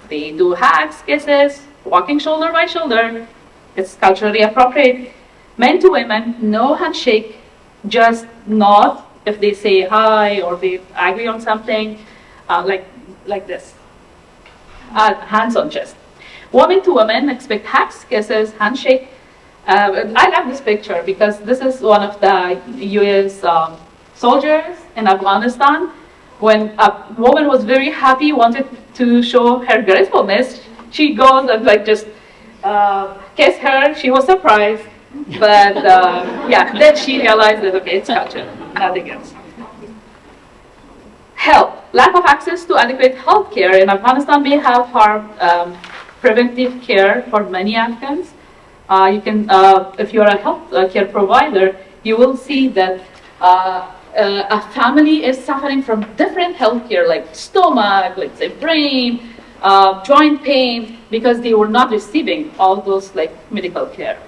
they do hugs, kisses, walking shoulder by shoulder. It's culturally appropriate. Men to women, no handshake, just nod if they say hi or they agree on something, like this. Hands on chest. Woman to woman, expect hugs, kisses, handshake. I love this picture because this is one of the U.S. soldiers in Afghanistan. When a woman was very happy, wanted to show her gratefulness, she goes and like just kiss her. She was surprised, but yeah, then she realized that okay, it's culture, nothing else. Health. Lack of access to adequate health care in Afghanistan may have harmed preventive care for many Afghans. You can, if you're a health care provider, you will see that a family is suffering from different health care, like stomach, let's say brain, joint pain, because they were not receiving all those like medical care.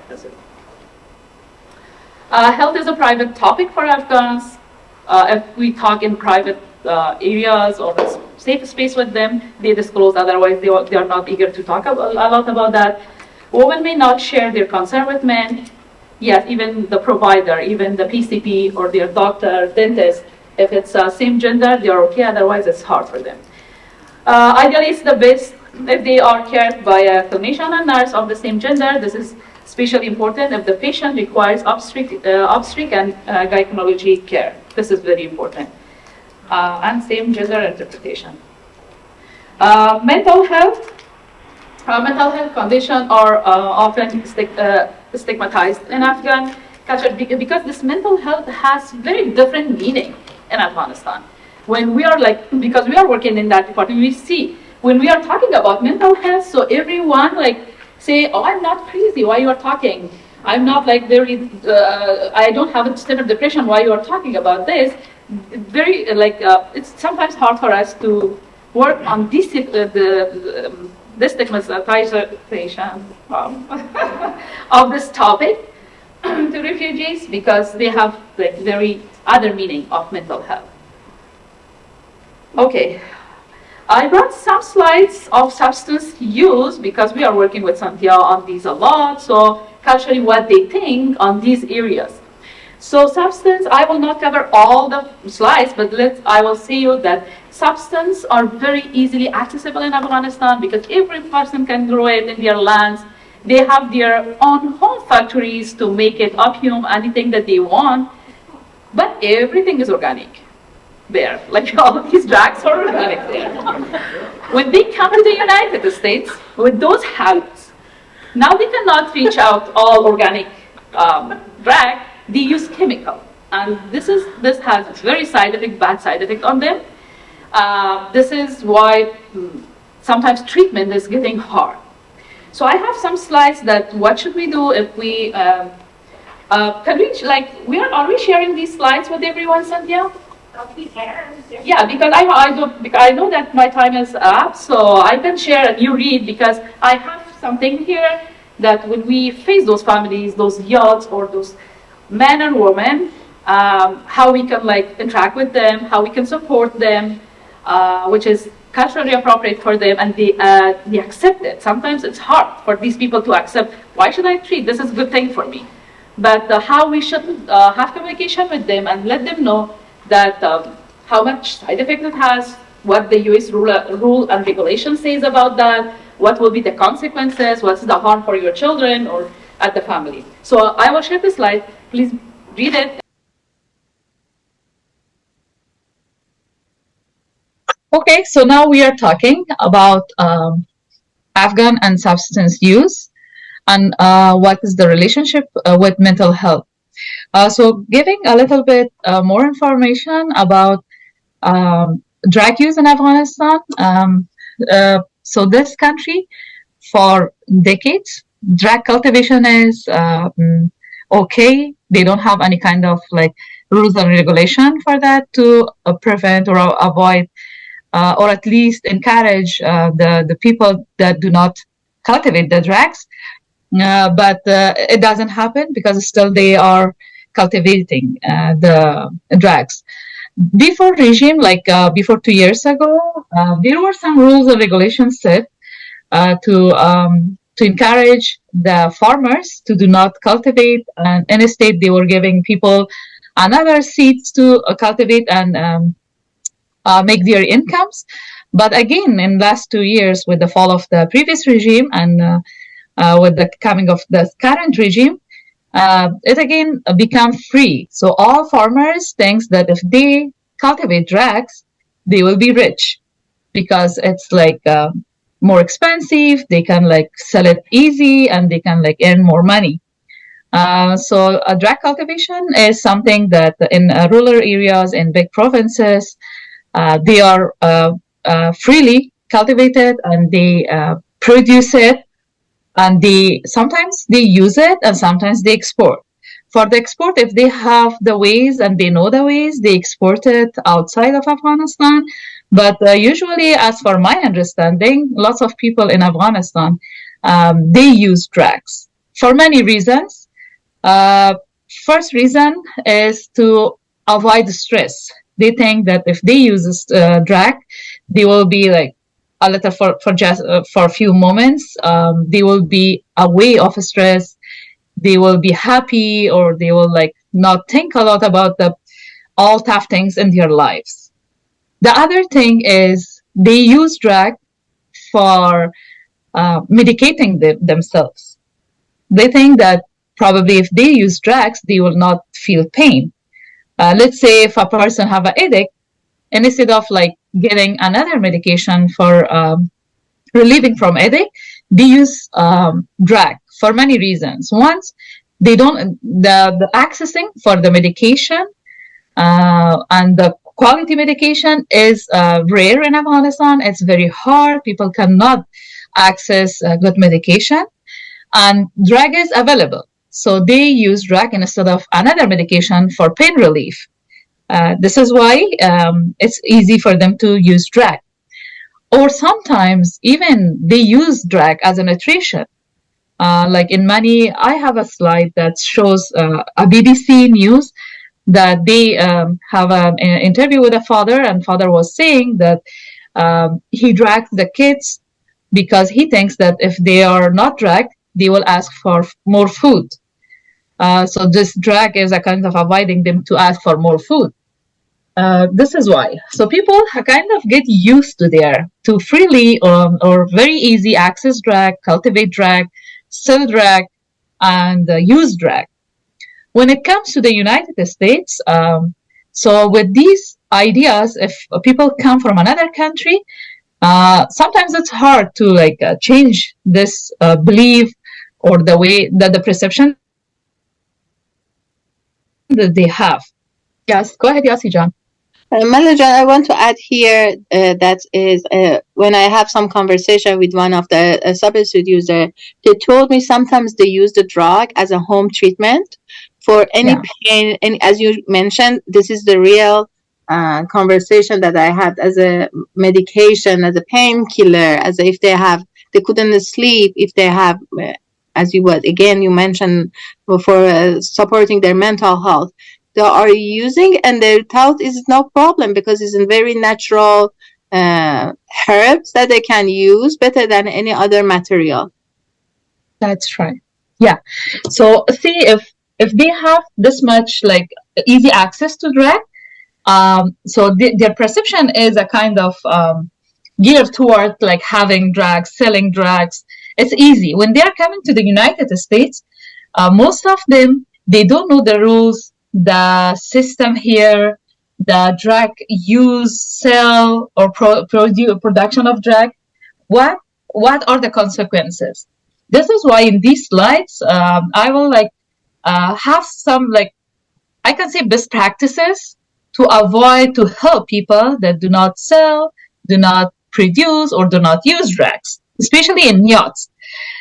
Health is a private topic for Afghans. If we talk in private areas or a safe space with them, they disclose. Otherwise, they are not eager to talk a lot about that. Women may not share their concern with men. Yes, even the provider, even the PCP or their doctor, dentist, if it's same gender, they are okay. Otherwise, it's hard for them. Ideally, it's the best if they are cared by a clinician and nurse of the same gender. This is especially important if the patient requires obstetric and gynecology care. This is very important. And same gender interpretation. Mental health conditions are often stigmatized in Afghan culture because this mental health has very different meaning in Afghanistan. When we are because we are working in that department, we see when we are talking about mental health, so everyone say, oh, I'm not crazy, why you are talking? I'm not I don't have a state of depression, why you are talking about this? Very it's sometimes hard for us to work on this stigmatization of this topic to refugees because they have very other meaning of mental health. Okay, I brought some slides of substance use because we are working with Cynthia on these a lot. So culturally, what they think on these areas. So substance, I will not cover all the slides, but I will say you that substance are very easily accessible in Afghanistan because every person can grow it in their lands. They have their own home factories to make it opium, anything that they want, but everything is organic there. All of these drugs are organic there. When they come to the United States with those habits, now they cannot reach out all organic drug. They use chemical, and this has very bad side effect on them. This is why sometimes treatment is getting hard. So I have some slides that what should we do if we can we are we sharing these slides with everyone, Cynthia? Yeah, because I know that my time is up, so I can share and you read because I have something here that when we face those families, those youths or those men and women, how we can interact with them, how we can support them, which is culturally appropriate for them, and they accept it. Sometimes it's hard for these people to accept. Why should I treat? This is a good thing for me. But how we should have communication with them and let them know that how much side effect it has, what the U.S. rule and regulation says about that, what will be the consequences, what's the harm for your children or at the family. So I will share the slide. Please read it. Okay, so now we are talking about Afghan and substance use and what is the relationship with mental health. So giving a little bit more information about drug use in Afghanistan. So this country, for decades, drug cultivation is okay. They don't have any kind of rules and regulation for that to prevent or avoid or at least encourage the people that do not cultivate the drugs. But it doesn't happen because still they are cultivating the drugs. Before regime, before 2 years ago, there were some rules and regulations set to encourage the farmers to do not cultivate, and instead they were giving people another seeds to cultivate and make their incomes. But again, in the last 2 years, with the fall of the previous regime and with the coming of the current regime, it again become free. So all farmers think that if they cultivate drugs, they will be rich because it's more expensive. They can sell it easy and they can earn more money. So drug cultivation is something that in rural areas, in big provinces, they are freely cultivated and they produce it. And sometimes they use it and sometimes they export. For the export, if they have the ways and they know the ways, they export it outside of Afghanistan. But usually, as for my understanding, lots of people in Afghanistan, they use drugs for many reasons. First reason is to avoid stress. They think that if they use this drug, they will be like a little for just for a few moments. They will be away of stress. They will be happy, or they will like not think a lot about the all tough things in their lives. The other thing is they use drug for medicating themselves. They think that probably if they use drugs, they will not feel pain. Let's say if a person have a headache, and instead of like getting another medication for relieving from headache, they use drug for many reasons. One, they don't the accessing for the medication and the quality medication is rare in Afghanistan. It's very hard. People cannot access good medication, and drug is available. So they use drug instead of another medication for pain relief. This is why it's easy for them to use drug. Or sometimes even they use drug as a nutrition. Like in many, I have a slide that shows a BBC news that they have an interview with a father, and father was saying that he dragged the kids because he thinks that if they are not dragged, they will ask for more food. So this drag is a kind of avoiding them to ask for more food. This is why. So people kind of get used to freely or very easy access drag, cultivate drag, sell drag, and use drag. When it comes to the United States, so with these ideas, if people come from another country, sometimes it's hard to like change this belief or the way that the perception that they have. Yes, go ahead, Yasi John. Malajan, I want to add here that is when I have some conversation with one of the substitute users, they told me sometimes they use the drug as a home treatment for any pain. And as you mentioned, this is the real conversation that I had as a medication, as a painkiller, as if they couldn't sleep, if they have, as you mentioned, for supporting their mental health. They are using, and their thought is no problem because it's a very natural herbs that they can use better than any other material. That's right. Yeah. So see if they have this much like easy access to drug, so their perception is a kind of geared toward like having drugs, selling drugs. It's easy when they are coming to the United States. Most of them, they don't know the rules, the system here, the drug use, sell, or production of drug. What are the consequences? This is why in these slides, I will like have some like I can say best practices to avoid to help people that do not sell, do not produce, or do not use drugs, especially in yachts.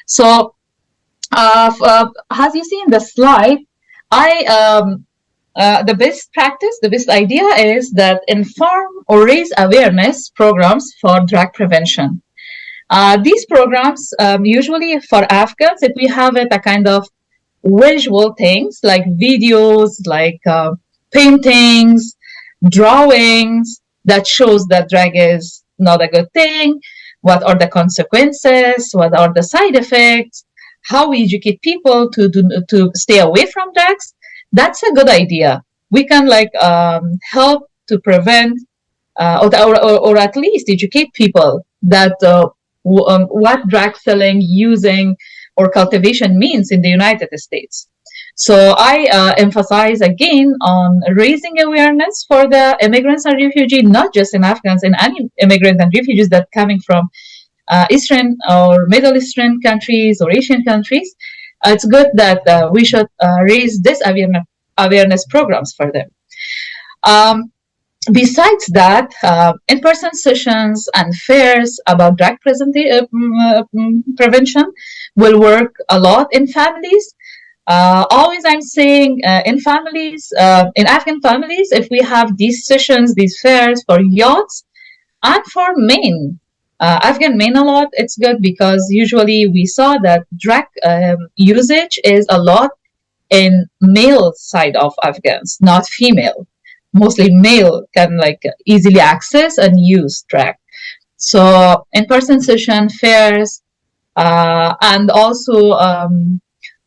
So, as you see in the slide, the best practice, the best idea is that inform or raise awareness programs for drug prevention. These programs, usually for Afghans, if we have it a kind of visual things like videos, like paintings, drawings that shows that drug is not a good thing, what are the consequences, what are the side effects, how we educate people to stay away from drugs. That's a good idea. We can like help to prevent or at least educate people that what drug selling, using, or cultivation means in the United States. So I emphasize again on raising awareness for the immigrants and refugees, not just in Afghans, in any immigrants and refugees that coming from Eastern or Middle Eastern countries or Asian countries. It's good that we should raise this awareness programs for them. Besides that, in-person sessions and fairs about drug prevention will work a lot in families. Always I'm saying in families, in Afghan families, if we have these sessions, these fairs for youths and for men, Afghan men a lot, it's good because usually we saw that drug usage is a lot in male side of Afghans, not female. mostly male can like easily access and use drag. So in-person session, fairs, and also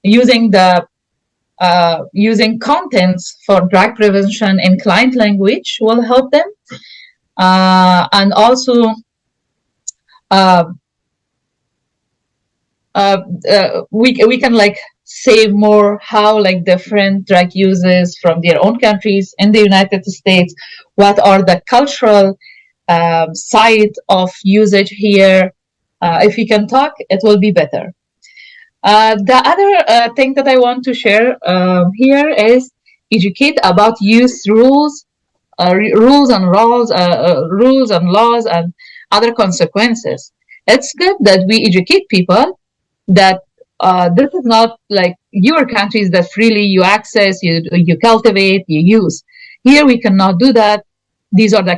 using the using contents for drag prevention in client language will help them, and also uh, we can like say more how like different drag uses from their own countries in the United States, what are the cultural side of usage here. If we can talk, it will be better. The other thing that I want to share here is educate about use rules, rules and rules and laws and other consequences. It's good that we educate people that this is not like your countries that freely you access, you cultivate, you use. Here we cannot do that. These are the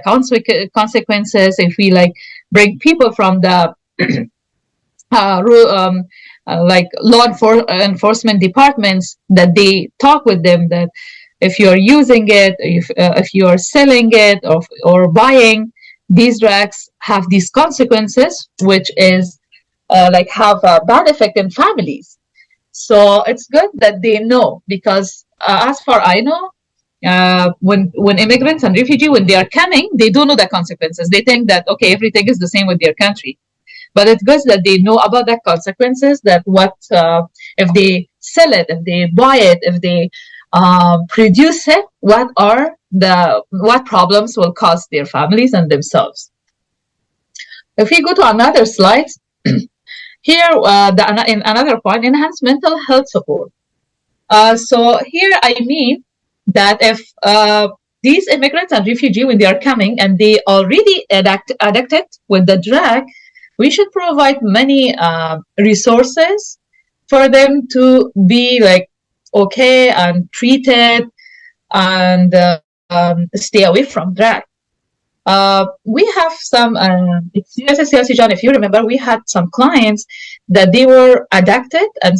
consequences if we like bring people from the like law enforcement departments, that they talk with them that if you're using it, if you're selling it or buying these drugs, have these consequences, which is like have a bad effect in families. So it's good that they know, because as far I know, when immigrants and refugees, when they are coming, they don't know the consequences. They think that okay, everything is the same with their country, but it's good that they know about the consequences. That what if they sell it, if they buy it, if they produce it, what problems will cause their families and themselves. If we go to another slide, here in another point, enhance mental health support. So here I mean that if these immigrants and refugees, when they are coming and they already addicted with the drug, we should provide many resources for them to be like okay and treated and stay away from drug. We have some, John, if you remember, we had some clients that they were addicted and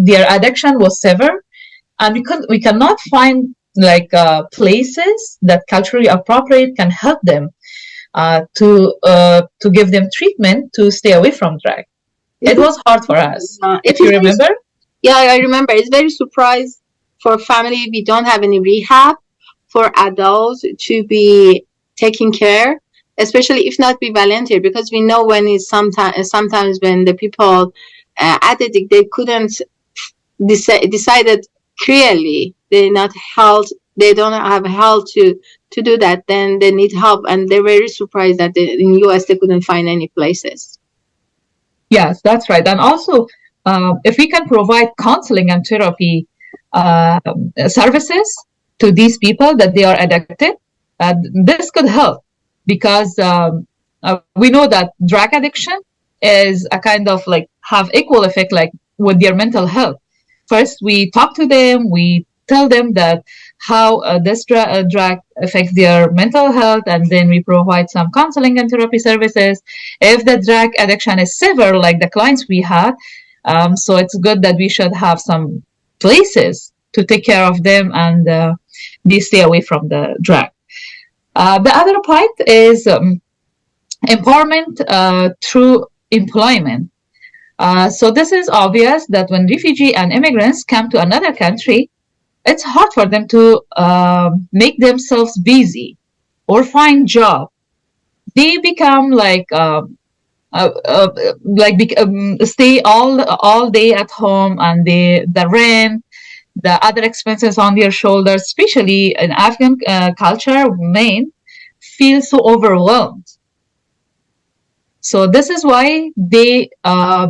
their addiction was severe, and we cannot find like places that culturally appropriate can help them to give them treatment to stay away from drug. It was hard for us. If you remember? Yeah, I remember. It's very surprised for family. We don't have any rehab for adults to be taking care, especially if not be volunteer, because we know when it's sometimes when the people addict, they couldn't decided clearly they not health, they don't have health to do that, then they need help, and they're very surprised that in US they couldn't find any places. Yes, that's right. And also if we can provide counseling and therapy services to these people that they are addicted, this could help, because we know that drug addiction is a kind of like have equal effect like with their mental health. First, we talk to them, we tell them that how this drug affects their mental health, and then we provide some counseling and therapy services. If the drug addiction is severe, like the clients we had, so it's good that we should have some places to take care of them and they stay away from the drug. The other part is empowerment through employment. So this is obvious that when refugees and immigrants come to another country, it's hard for them to make themselves busy or find job. They become like stay all day at home, and the rent, the other expenses on their shoulders, especially in Afghan culture, men feel so overwhelmed. So this is why they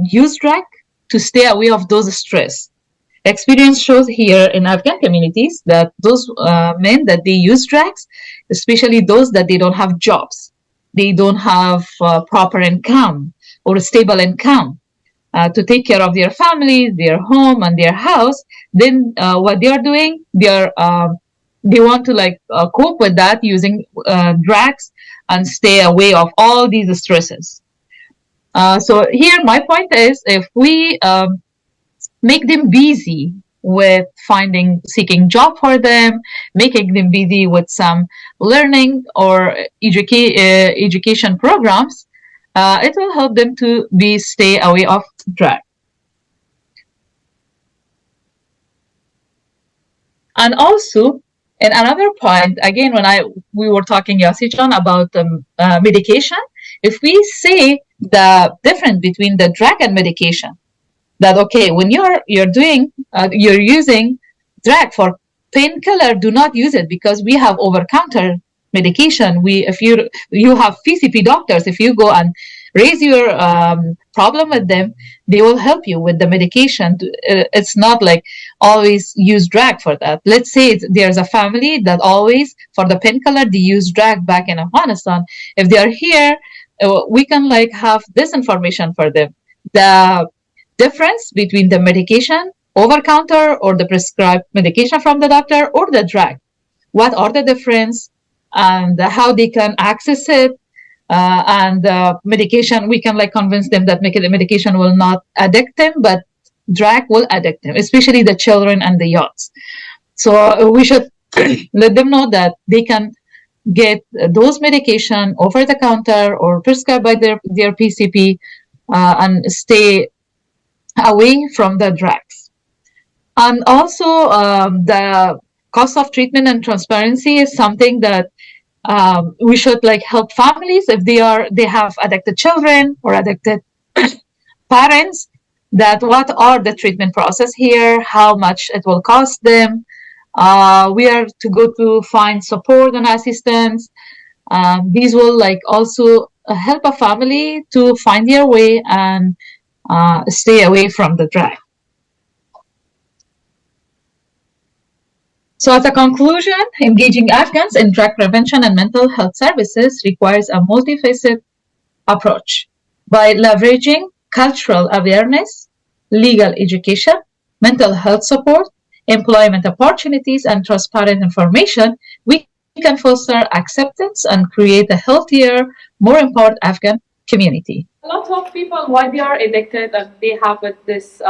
use drug to stay away of those stress. Experience shows here in Afghan communities that those men that they use drugs, especially those that they don't have jobs, they don't have proper income or a stable income to take care of their family, their home, and their house, then what they are doing, they want to like cope with that using drugs and stay away of all these stresses. So here my point is, if we make them busy with seeking job for them, making them busy with some learning or education programs. It will help them to stay away of drug. And also, in another point, again, when we were talking, Yasijan, about medication, if we say the difference between the drug and medication, that okay, when you're using drug for painkiller, do not use it because we have over counter medication. If you have PCP doctors, if you go and raise your problem with them, they will help you with the medication. It's not like always use drug for that. Let's say there's a family that always for the painkiller they use drug back in Afghanistan. If they are here, we can like have this information for them. The difference between the medication over counter or the prescribed medication from the doctor or the drug. What are the difference and how they can access it, and medication, we can like convince them that medication will not addict them, but drug will addict them, especially the children and the youths. So we should let them know that they can get those medication over the counter or prescribed by their PCP, and stay away from the drugs. And also, the cost of treatment and transparency is something that we should like help families if they have addicted children or addicted parents, that what are the treatment process here, how much it will cost them. We are to go to find support and assistance. These will like also help a family to find their way and stay away from the drug. So as a conclusion, engaging Afghans in drug prevention and mental health services requires a multifaceted approach by leveraging cultural awareness, legal education, mental health support, employment opportunities, and transparent information. We can foster acceptance and create a healthier, more empowered Afghan community. A lot of people, why they are addicted, and they have this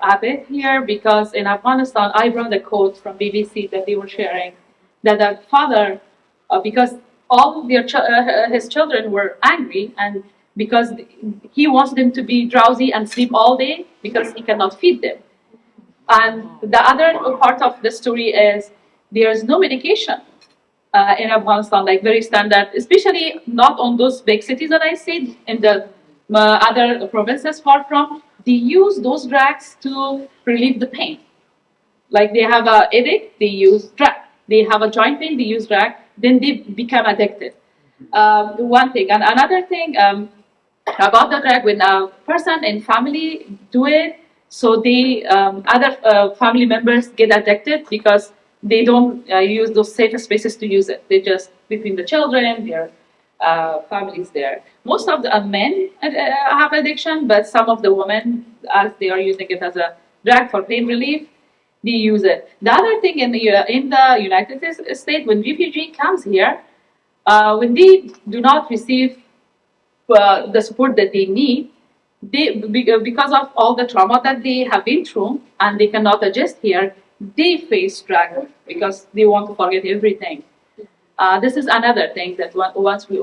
habit here, because in Afghanistan, I brought a quote from BBC that they were sharing, that the father, because all his children were angry, and because he wants them to be drowsy and sleep all day because he cannot feed them. And the other part of the story is there's no medication in Afghanistan, like very standard, especially not on those big cities that I said, in the other provinces far from. They use those drugs to relieve the pain. Like they have a headache, they use drug. They have a joint pain, they use drug. Then they become addicted. One thing. And another thing about the drug, when a person in family do it, so they other family members get addicted because they don't use those safe spaces to use it. They just between the children, their families there. Most of the men have addiction, but some of the women, as they are using it as a drug for pain relief, they use it. The other thing in the United States, when refugee comes here, when they do not receive the support that they need, because of all the trauma that they have been through and they cannot adjust here, they face struggle because they want to forget everything. This is another thing that once we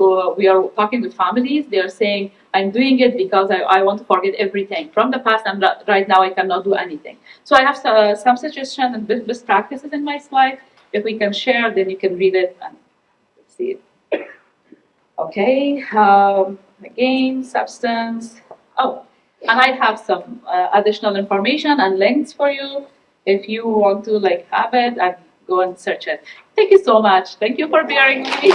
are talking with families, they are saying, I'm doing it because I want to forget everything from the past, and right now I cannot do anything. So I have some suggestions and best practices in my slide. If we can share, then you can read it and see it. Okay, again, substance. Oh, and I have some additional information and links for you if you want to like have it and go and search it. Thank you so much. Thank you for bearing with me.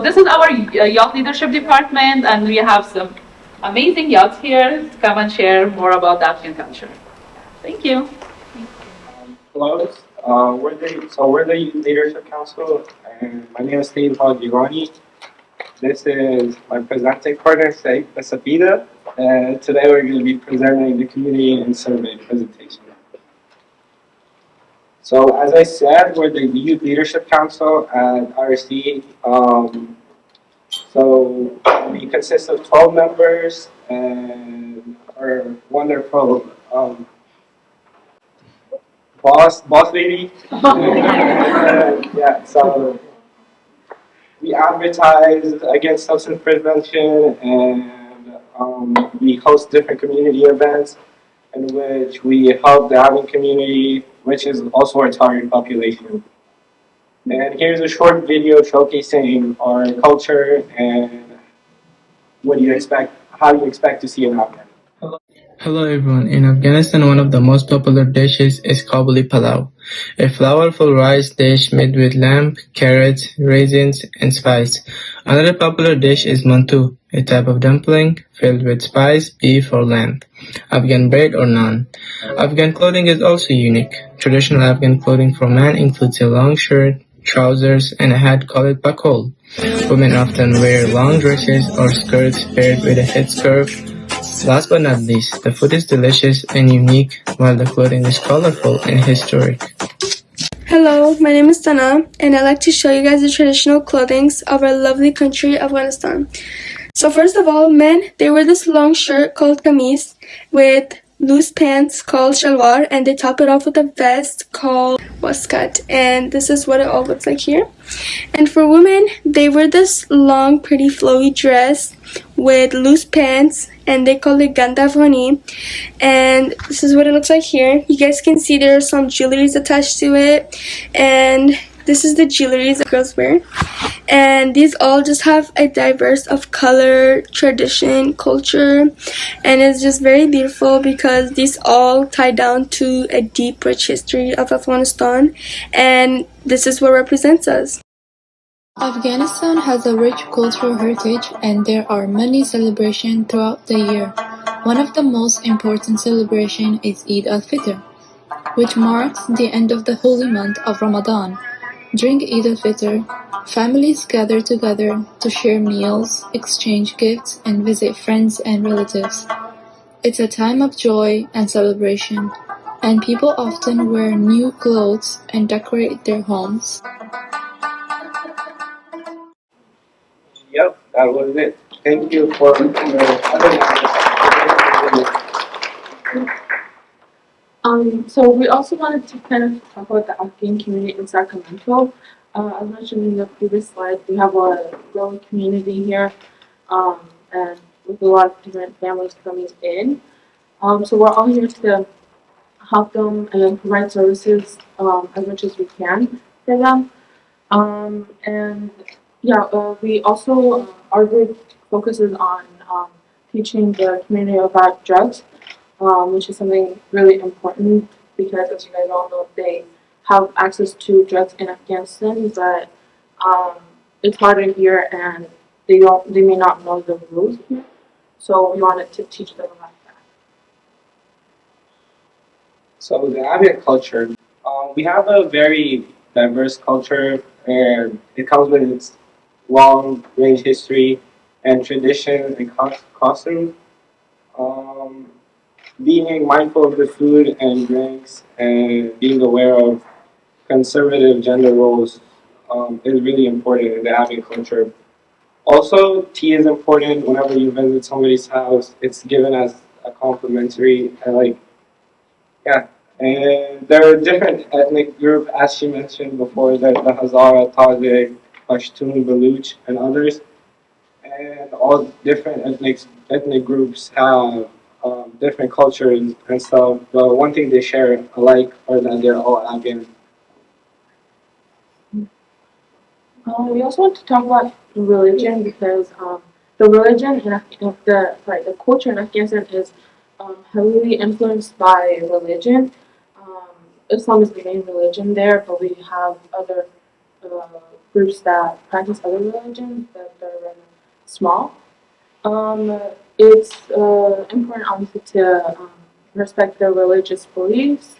This is our youth leadership department, and we have some amazing yacht here to come and share more about the Afghan culture. Thank you. Hello, we're the Youth Leadership Council, and my name is Steve Hajigani. This is my presenting partner, Sapida, and today we're going to be presenting the community and survey presentation. So, as I said, we're the Youth Leadership Council at RC. So, we consist of 12 members and our wonderful boss lady. Yeah, so we advertise against substance prevention and we host different community events in which we help the Afghan community, which is also our target population. And here's a short video showcasing our culture and what do you expect, how you expect to see an Afghan. Hello everyone. In Afghanistan, one of the most popular dishes is kabuli palau, a flavorful rice dish made with lamb, carrots, raisins, and spice. Another popular dish is mantu, a type of dumpling filled with spice, beef or lamb, Afghan bread or naan. Afghan clothing is also unique. Traditional Afghan clothing for men includes a long shirt, trousers, and a hat called pakol. Women often wear long dresses or skirts paired with a headscarf. Last but not least, the food is delicious and unique, while the clothing is colorful and historic. Hello, my name is Dana, and I'd like to show you guys the traditional clothing of our lovely country, Afghanistan. So first of all, men, they wear this long shirt called kameez with loose pants called shalwar, and they top it off with a vest called waskat, and this is what it all looks like here. And for women, they wear this long, pretty, flowy dress with loose pants, and they call it gandafani. And this is what it looks like here. You guys can see there are some jewelries attached to it, and this is the jewelry that girls wear. And these all just have a diverse of color, tradition, culture, and it's just very beautiful because these all tie down to a deep, rich history of Afghanistan, and this is what represents us. Afghanistan has a rich cultural heritage and there are many celebrations throughout the year. One of the most important celebrations is Eid al-Fitr, which marks the end of the holy month of Ramadan. During Eid al-Fitr, families gather together to share meals, exchange gifts, and visit friends and relatives. It's a time of joy and celebration, and people often wear new clothes and decorate their homes. Yep, that was it. Thank you for having us. So we also wanted to kind of talk about the Afghan community in Sacramento. As mentioned in the previous slide, we have a growing community here, and with a lot of different families coming in. So we're all here to help them and provide services as much as we can for them. And yeah, we also our group focuses on teaching the community about drugs, which is something really important because, as you guys all know, they have access to drugs in Afghanistan, but it's harder here, and they may not know the rules here. So we wanted to teach them about that. So the Afghan culture, we have a very diverse culture, and it comes with its long range history and tradition and costume. Um, being mindful of the food and drinks and being aware of conservative gender roles is really important in the Afghan culture. Also, tea is important whenever you visit somebody's house. It's given as a complimentary and like yeah. And there are different ethnic groups, as she mentioned before, the Hazara, Tajik, Pashtun, Baluch, and others. And all different ethnic groups have different cultures and stuff. But one thing they share alike are that they're all Afghan. We also want to talk about religion because the religion in the culture in Afghanistan is heavily influenced by religion. Um, Islam is the main religion there, but we have other uh, groups that practice other religions, but they're rather small. Um, it's important also to respect their religious beliefs.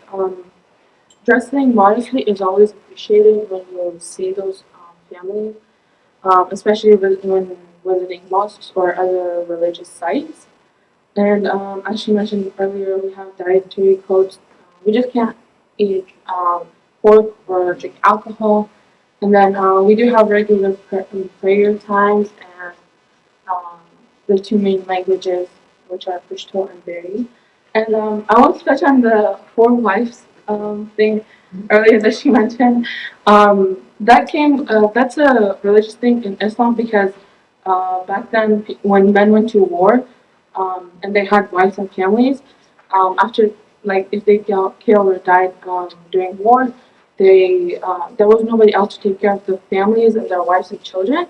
Dressing modestly is always appreciated when you see those families, especially when visiting mosques or other religious sites. And as she mentioned earlier, we have dietary codes. We just can't eat pork or drink alcohol. And then we do have regular prayer times and um, the two main languages, which are Pashto and Beri. And I want to touch on the four wives thing earlier that she mentioned. That's a religious thing in Islam because back then, when men went to war and they had wives and families, after, like, if they got killed or died during war, there was nobody else to take care of the families and their wives and children.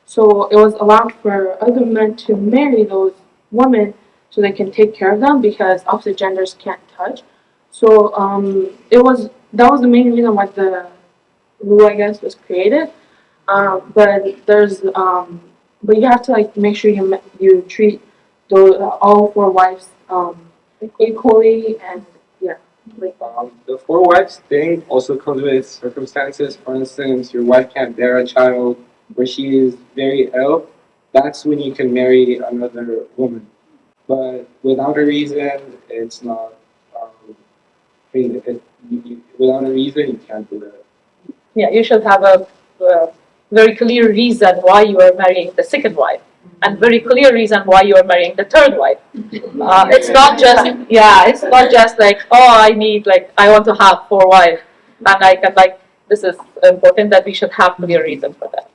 So it was allowed for other men to marry those women so they can take care of them because opposite genders can't touch. So that was the main reason why the rule, I guess, was created. But you have to, like, make sure you treat those all four wives equally, and yeah, like. The four wives thing also comes with circumstances. For instance, your wife can't bear a child or she is very ill. That's when you can marry another woman. But without a reason, it's not. Without a reason, you can't do that. Yeah, you should have a very clear reason why you are marrying the second wife, and very clear reason why you are marrying the third wife. It's not just it's not just like, oh, I want to have four wives, and I can, like, this is important that we should have clear reason for that.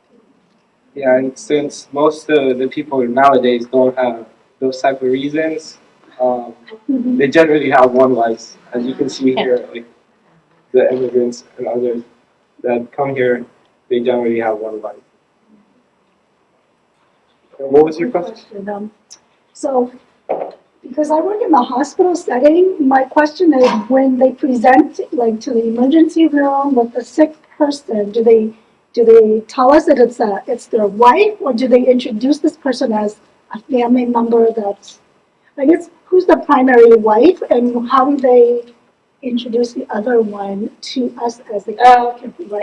Yeah, and since most of the people nowadays don't have those type of reasons, they generally have one wife. As you can see here, like the immigrants and others that come here, they generally have one wife. What was your question? So, because I work in the hospital setting, my question is when they present, like, to the emergency room with the sick person, do they tell us that it's their wife, or do they introduce this person as a family member that's, I guess, who's the primary wife, and how do they introduce the other one to us as the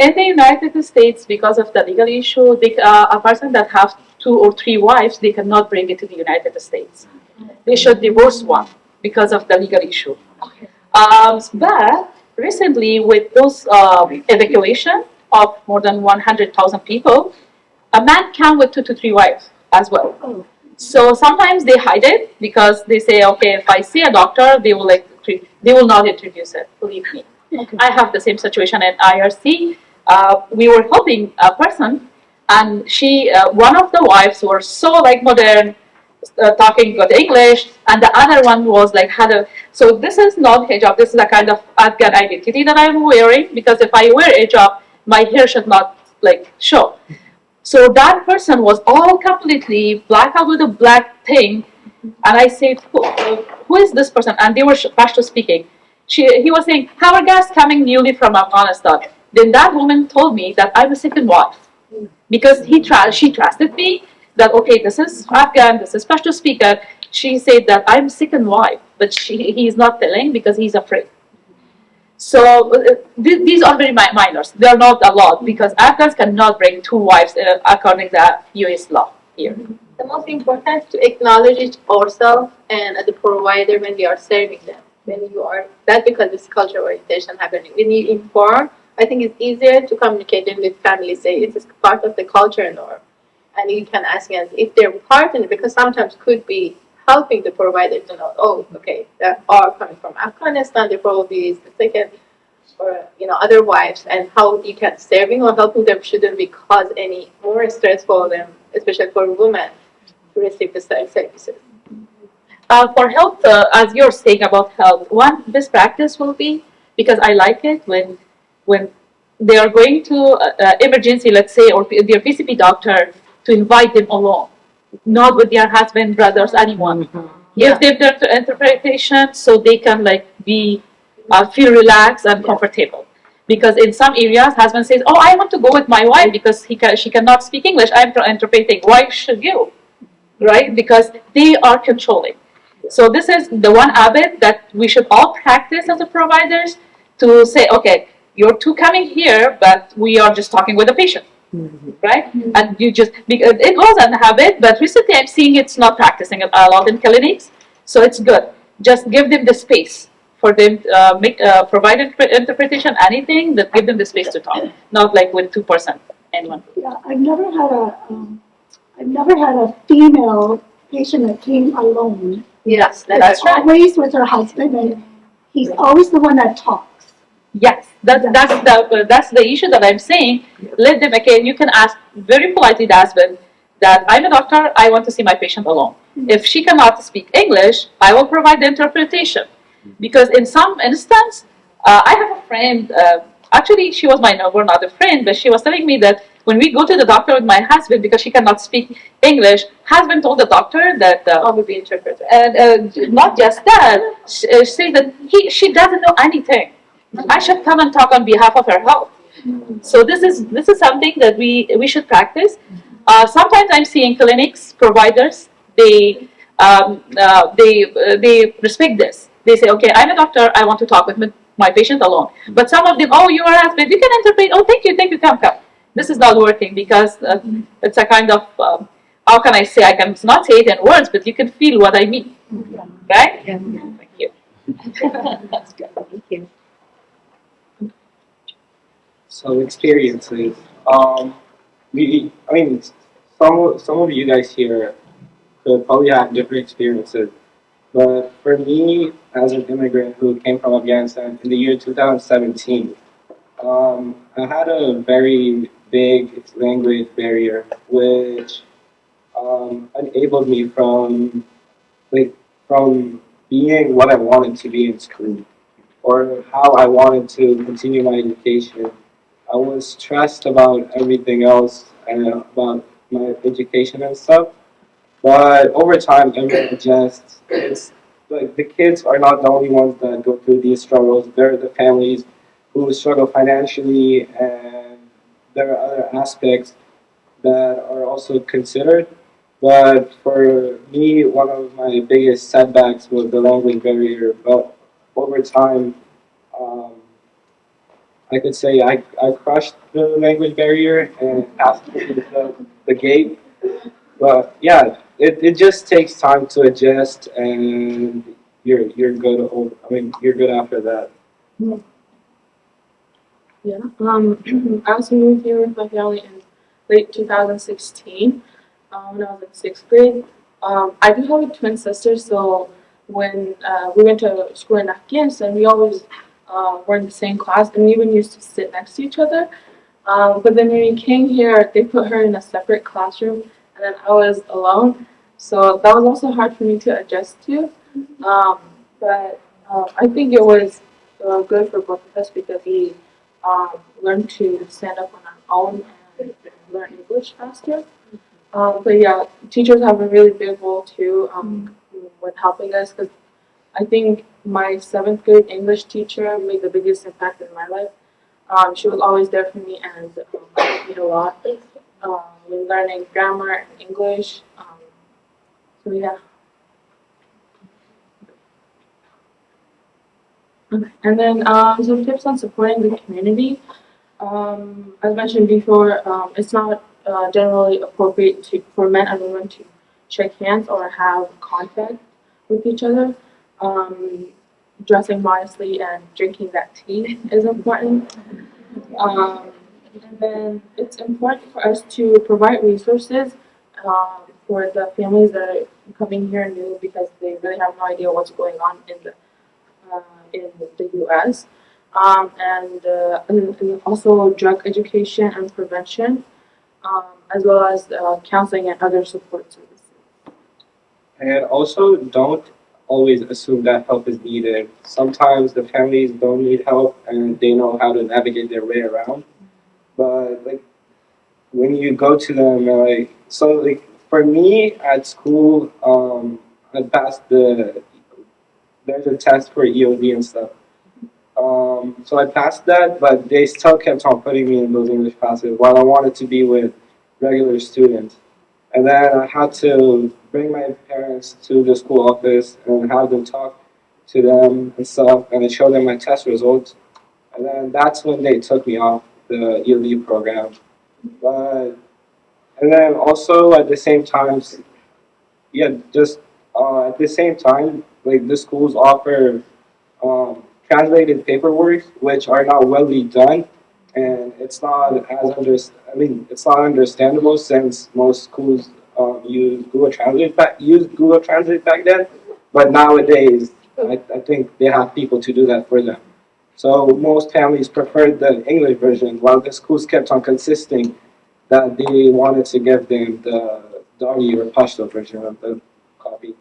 In the United States, because of the legal issue, a person that has 2 or 3 wives, they cannot bring it to the United States. They should divorce one because of the legal issue. But recently, with those evacuation of more than 100,000 people, a man can with 2 to 3 wives as well. So sometimes they hide it because they say, okay, if I see a doctor, they will not introduce it. Believe me. Okay. I have the same situation at IRC. We were helping a person, and one of the wives were so, like, modern, talking good English, and the other one was like so this is not hijab. This is a kind of Afghan identity that I'm wearing, because if I wear hijab, my hair should not, like, show. So that person was all completely black out with a black thing, and I said, who is this person? And they were Pashto speaking. He was saying, our guest coming newly from Afghanistan. Then that woman told me that I'm a second wife, because she trusted me that, okay, this is Afghan, this is Pashto speaker. She said that I'm second wife, but he's not telling because he's afraid. So these are very minors. They are not a lot, because Afghans cannot bring 2 wives according to U.S. law here. The most important to acknowledge it ourselves and as a provider when we are serving them. When you are, that because it's cultural orientation happening. When you inform, I think it's easier to communicate them with families. Say it is part of the culture norm, and you can ask them if they're part in it, because sometimes could be helping the provider to know, oh, okay, they are coming from Afghanistan, they probably is the second, or other wives, and how you can serving or helping them shouldn't be cause any more stress for them, especially for women, to receive the services. For health, as you're saying about health, one best practice will be, because I like it, when they are going to emergency, let's say, or their PCP doctor, to invite them along, not with their husband, brothers, anyone. Give them their interpretation so they can, like, be feel relaxed and comfortable. Because in some areas, husband says, "Oh, I want to go with my wife because she cannot speak English. I'm interpreting. Why should you?" right? Because they are controlling. So this is the one habit that we should all practice as a providers to say, okay, you're two coming here, but we are just talking with the patient, right? And you just, because it was a habit, but recently I'm seeing it's not practicing a lot in clinics, so it's good. Just give them the space for them make provide interpretation, anything that give them the space to talk, not like with 2% anyone. Yeah, I've never had a female patient that came alone. Yes, It's that's right. always with her husband, and he's always the one that talks. Yes, that's the issue that I'm saying. Let them again. You can ask very politely the husband that I'm a doctor. I want to see my patient alone. If she cannot speak English, I will provide the interpretation. Because in some instance, I have a friend. Actually, she was my number, not a friend, but she was telling me that when we go to the doctor with my husband because she cannot speak English, husband told the doctor that I will be interpreter, and not just that, say that she doesn't know anything. I should come and talk on behalf of her health. So this is something that we should practice. Sometimes I'm seeing clinics providers they respect this. They say, okay, I'm a doctor. I want to talk with my patient alone. But some of them, oh, you are a husband. You can interpret. Oh, thank you, come. This is not working because it's a kind of how can I say? I can not say it in words, but you can feel what I mean, right? Yeah. Thank you. That's good. Thank you. So experiences. I mean, some of you guys here could probably have different experiences. But for me, as an immigrant who came from Afghanistan in the year 2017, I had a very big language barrier, which enabled me like from being what I wanted to be in school or how I wanted to continue my education. I was stressed about everything else and about my education and stuff. But over time, everyone adjusts. It's like the kids are not the only ones that go through these struggles. There are the families who struggle financially, and there are other aspects that are also considered. But for me, one of my biggest setbacks was the language barrier. But over time, um, I could say I crushed the language barrier and passed the gate. But yeah, it just takes time to adjust, and you're good. I mean, you're good after that. Yeah. I also moved here with my family in late 2016, when I was in sixth grade. I do have a twin sister, so when we went to school in Afghanistan, we always were in the same class, and we even used to sit next to each other. But then when we came here, they put her in a separate classroom, and then I was alone. So that was also hard for me to adjust to. But I think it was good for both of us because we learn to stand up on our own and learn English faster. But yeah, teachers have a really big role too with helping us because I think my seventh grade English teacher made the biggest impact in my life. She was always there for me and helped me a lot with learning grammar and English. So yeah. Okay. And then some tips on supporting the community. As mentioned before, it's not generally appropriate for men and women to shake hands or have contact with each other. Dressing modestly and drinking that tea is important. And then it's important for us to provide resources for the families that are coming here new because they really have no idea what's going on in the U.S. And also drug education and prevention, as well as counseling and other support services. And also, don't always assume that help is needed. Sometimes the families don't need help, and they know how to navigate their way around. But like when you go to them, like for me at school, I passed there's a test for EOD and stuff. So I passed that, but they still kept on putting me in those English classes while I wanted to be with regular students. And then I had to bring my parents to the school office and have them talk to them and stuff, and then show them my test results. And then that's when they took me off the ELE program. But and then also at the same time, yeah, just at the same time, like the schools offer translated paperwork, which are not widely done, and it's not as I mean, it's not understandable since most schools use Google Translate back then, but nowadays I think they have people to do that for them. So most families preferred the English version, while the schools kept on insisting that they wanted to give them the Dari or Pashto version of the copy.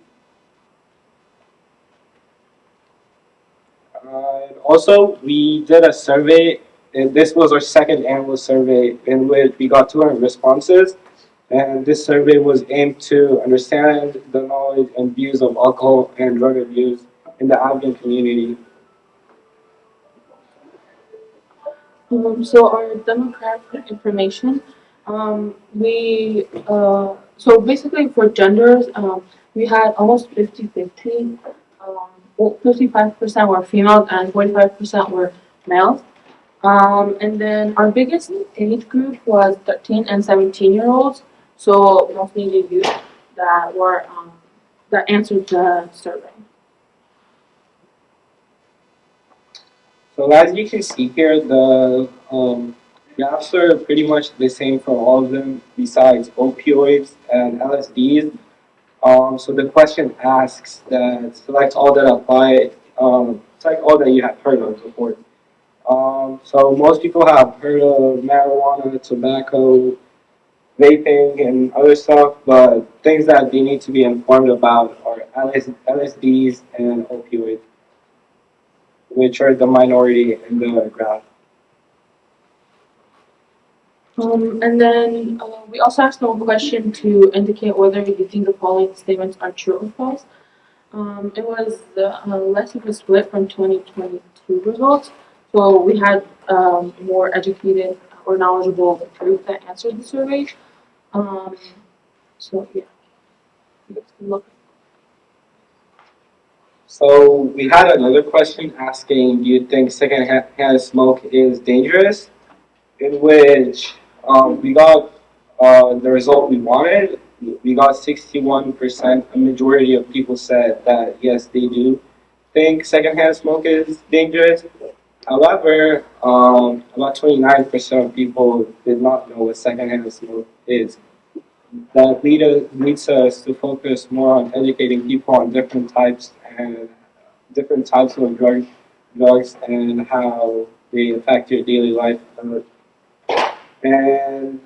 And also, we did a survey, and this was our second annual survey in which we got 200 responses. And this survey was aimed to understand the knowledge and views of alcohol and drug abuse in the Afghan community. So our demographic information, so basically for genders, we had almost 50-50. Well, 55% were females and 45% were males. And then our biggest age group was 13 and 17-year-olds. So mostly the youth that answered the survey. So as you can see here, the graphs are pretty much the same for all of them besides opioids and LSDs. So the question asks that select all that apply, select all that you have heard of before. So most people have heard of marijuana, tobacco, vaping, and other stuff, but things that they need to be informed about are LSDs and opioids, which are the minority in the graph. And then we also asked one question to indicate whether you think the following statements are true or false. It was less of a split from 2022 results. So we had more educated or knowledgeable group that answered the survey. So yeah, let's look. So we had another question asking, do you think secondhand smoke is dangerous? In which we got the result we wanted. We got 61%. A majority of people said that yes, they do think secondhand smoke is dangerous. However, about 29% of people did not know what secondhand smoke is. That leads us to focus more on educating people on different types of drugs and how they affect your daily life. And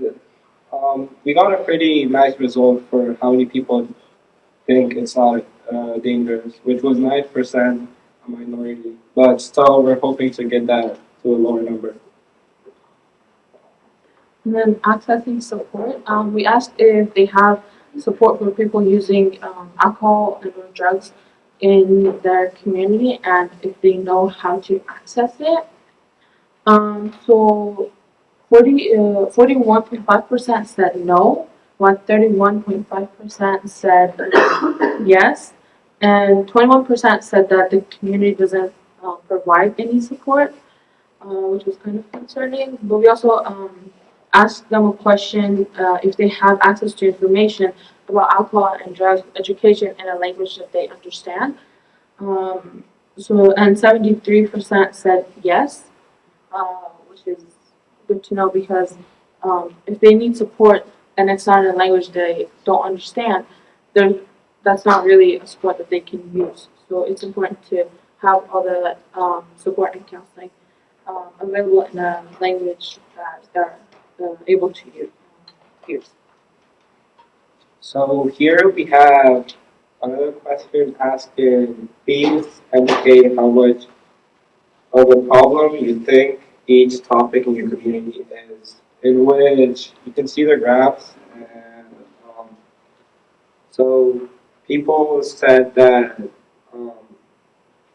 we got a pretty nice result for how many people think it's not dangerous, which was 9%, a minority. But still, we're hoping to get that to a lower number. And then accessing support. We asked if they have support for people using alcohol and or drugs in their community and if they know how to access it. So 41.5% said no, while 31.5% said yes, and 21% said that the community doesn't provide any support, which was kind of concerning. But we also asked them a question if they have access to information about alcohol and drug education in a language that they understand. And 73% said yes, which is good to know because if they need support and it's not in a language they don't understand, then that's not really a support that they can use. So it's important to have all the support and counseling available in a language that they're able to use. So here we have another question asking, please indicate how much of a problem you think each topic in your community is, in which you can see the graphs. And so people said that,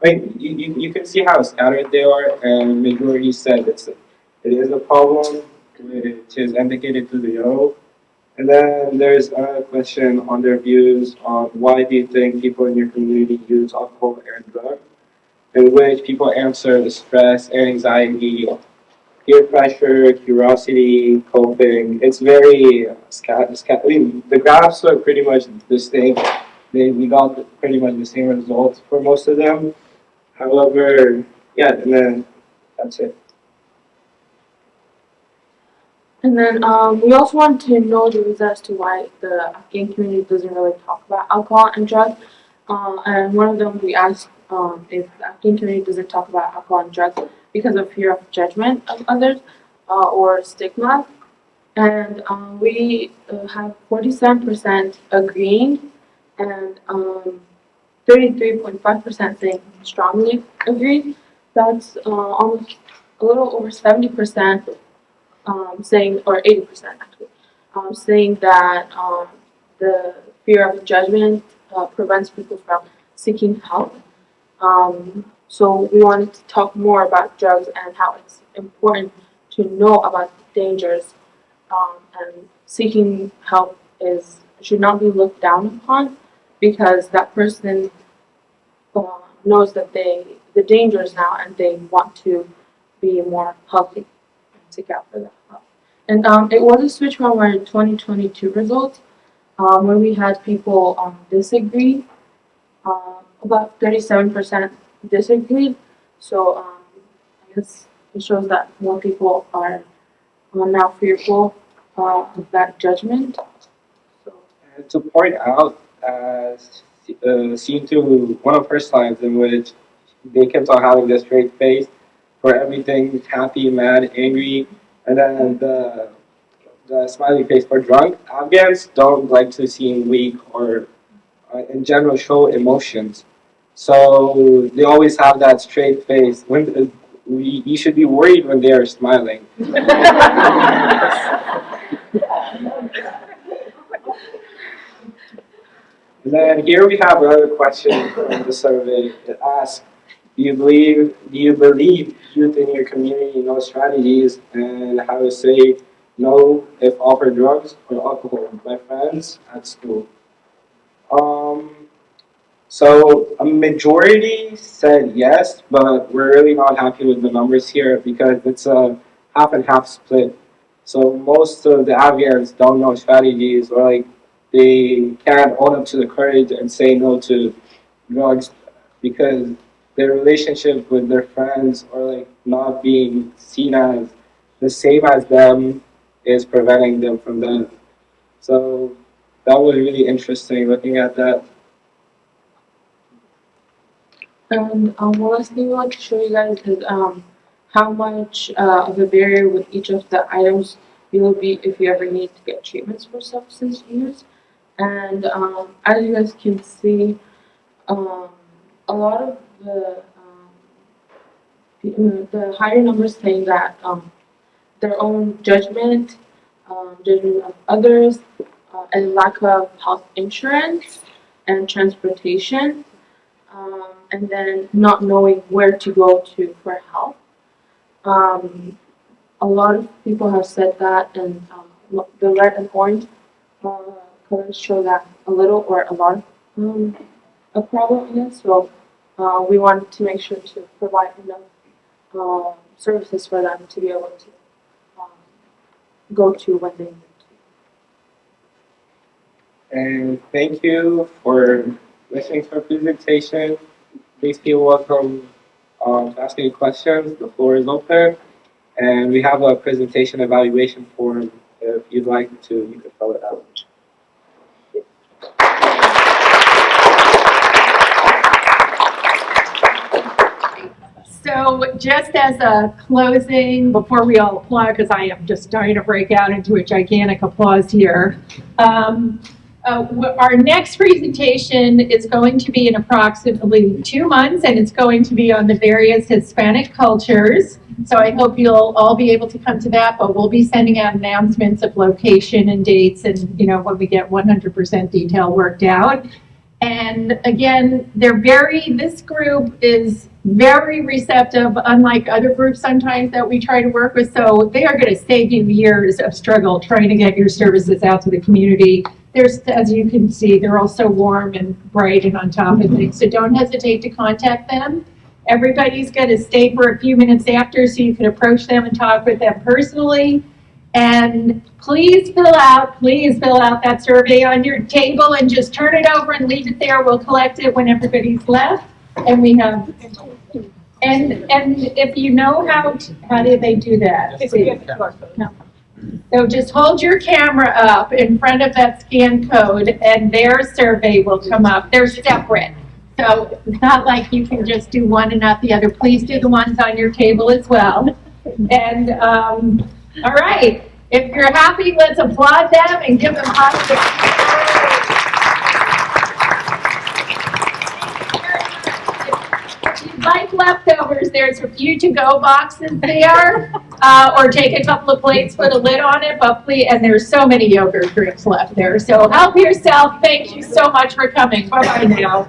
you can see how scattered they are, and majority said it is a problem, which is indicated through the arrow. And then there's a question on their views on why do you think people in your community use alcohol and drugs, in which people answer stress, anxiety, peer pressure, curiosity, coping. It's very I mean, the graphs are pretty much distinct. We got pretty much the same results for most of them. However, yeah, and then that's it. And then we also want to know the reason as to why the Afghan community doesn't really talk about alcohol and drugs. And one of them we asked if the Afghan community doesn't talk about alcohol and drugs because of fear of judgment of others or stigma. And we have 47% agreeing and 33.5% saying strongly agree. That's almost a little over 70% saying, or 80% actually, saying that the fear of judgment prevents people from seeking help. So we wanted to talk more about drugs and how it's important to know about the dangers, and seeking help should not be looked down upon because that person knows that the dangers now and they want to be more healthy and seek out for that help. And it was a switch from our 2022 results where we had people disagree. About 37% disagreed. So I guess it shows that more people are now fearful of that judgment. So. And to point out, seen through one of her slides in which they kept on having this straight face for everything, happy, mad, angry, and then the smiley face for drunk. Afghans don't like to seem weak or, in general, show emotions. So they always have that straight face. You should be worried when they are smiling. And then here we have another question from the survey. It asks, do you believe youth in your community know strategies and how to say no if offered drugs or alcohol by friends at school? So a majority said yes, but we're really not happy with the numbers here because it's a half and half split. So most of the Afghans don't know strategies or like they can't own up to the courage and say no to drugs because their relationship with their friends or like not being seen as the same as them is preventing them from that. So that was really interesting looking at that. And one last thing we want to show you guys is how much of a barrier with each of the items you will be if you ever need to get treatments for substance use. And as you guys can see, a lot of the higher numbers saying that their own judgment, judgment of others, and lack of health insurance and transportation. And then not knowing where to go to for help. A lot of people have said that, and the red and orange colors show that a little or a lot a problem in it. So we wanted to make sure to provide enough services for them to be able to go to when they need to. And thank you for listening to our presentation. Please feel welcome to ask any questions. The floor is open. And we have a presentation evaluation form. If you'd like to, you can fill it out. So just as a closing, before we all applaud, because I am just starting to break out into a gigantic applause here, our next presentation is going to be in approximately 2 months, and it's going to be on the various Hispanic cultures. So I hope you'll all be able to come to that, but we'll be sending out announcements of location and dates and, when we get 100% detail worked out. And again, this group is very receptive, unlike other groups sometimes that we try to work with. So they are going to save you years of struggle trying to get your services out to the community. As you can see, they're all so warm and bright and on top of things. So don't hesitate to contact them. Everybody's going to stay for a few minutes after so you can approach them and talk with them personally. And please fill out that survey on your table and just turn it over and leave it there. We'll collect it when everybody's left. And we have, and if you know how do they do that? No. So just hold your camera up in front of that scan code and their survey will come up. They're separate. So it's not like you can just do one and not the other. Please do the ones on your table as well. And all right. If you're happy, let's applaud them and give them positive. If you'd like leftovers, there's a few to-go boxes there, or take a couple of plates, put a lid on it, but please, and there's so many yogurt drinks left there. So help yourself. Thank you so much for coming. Bye-bye now.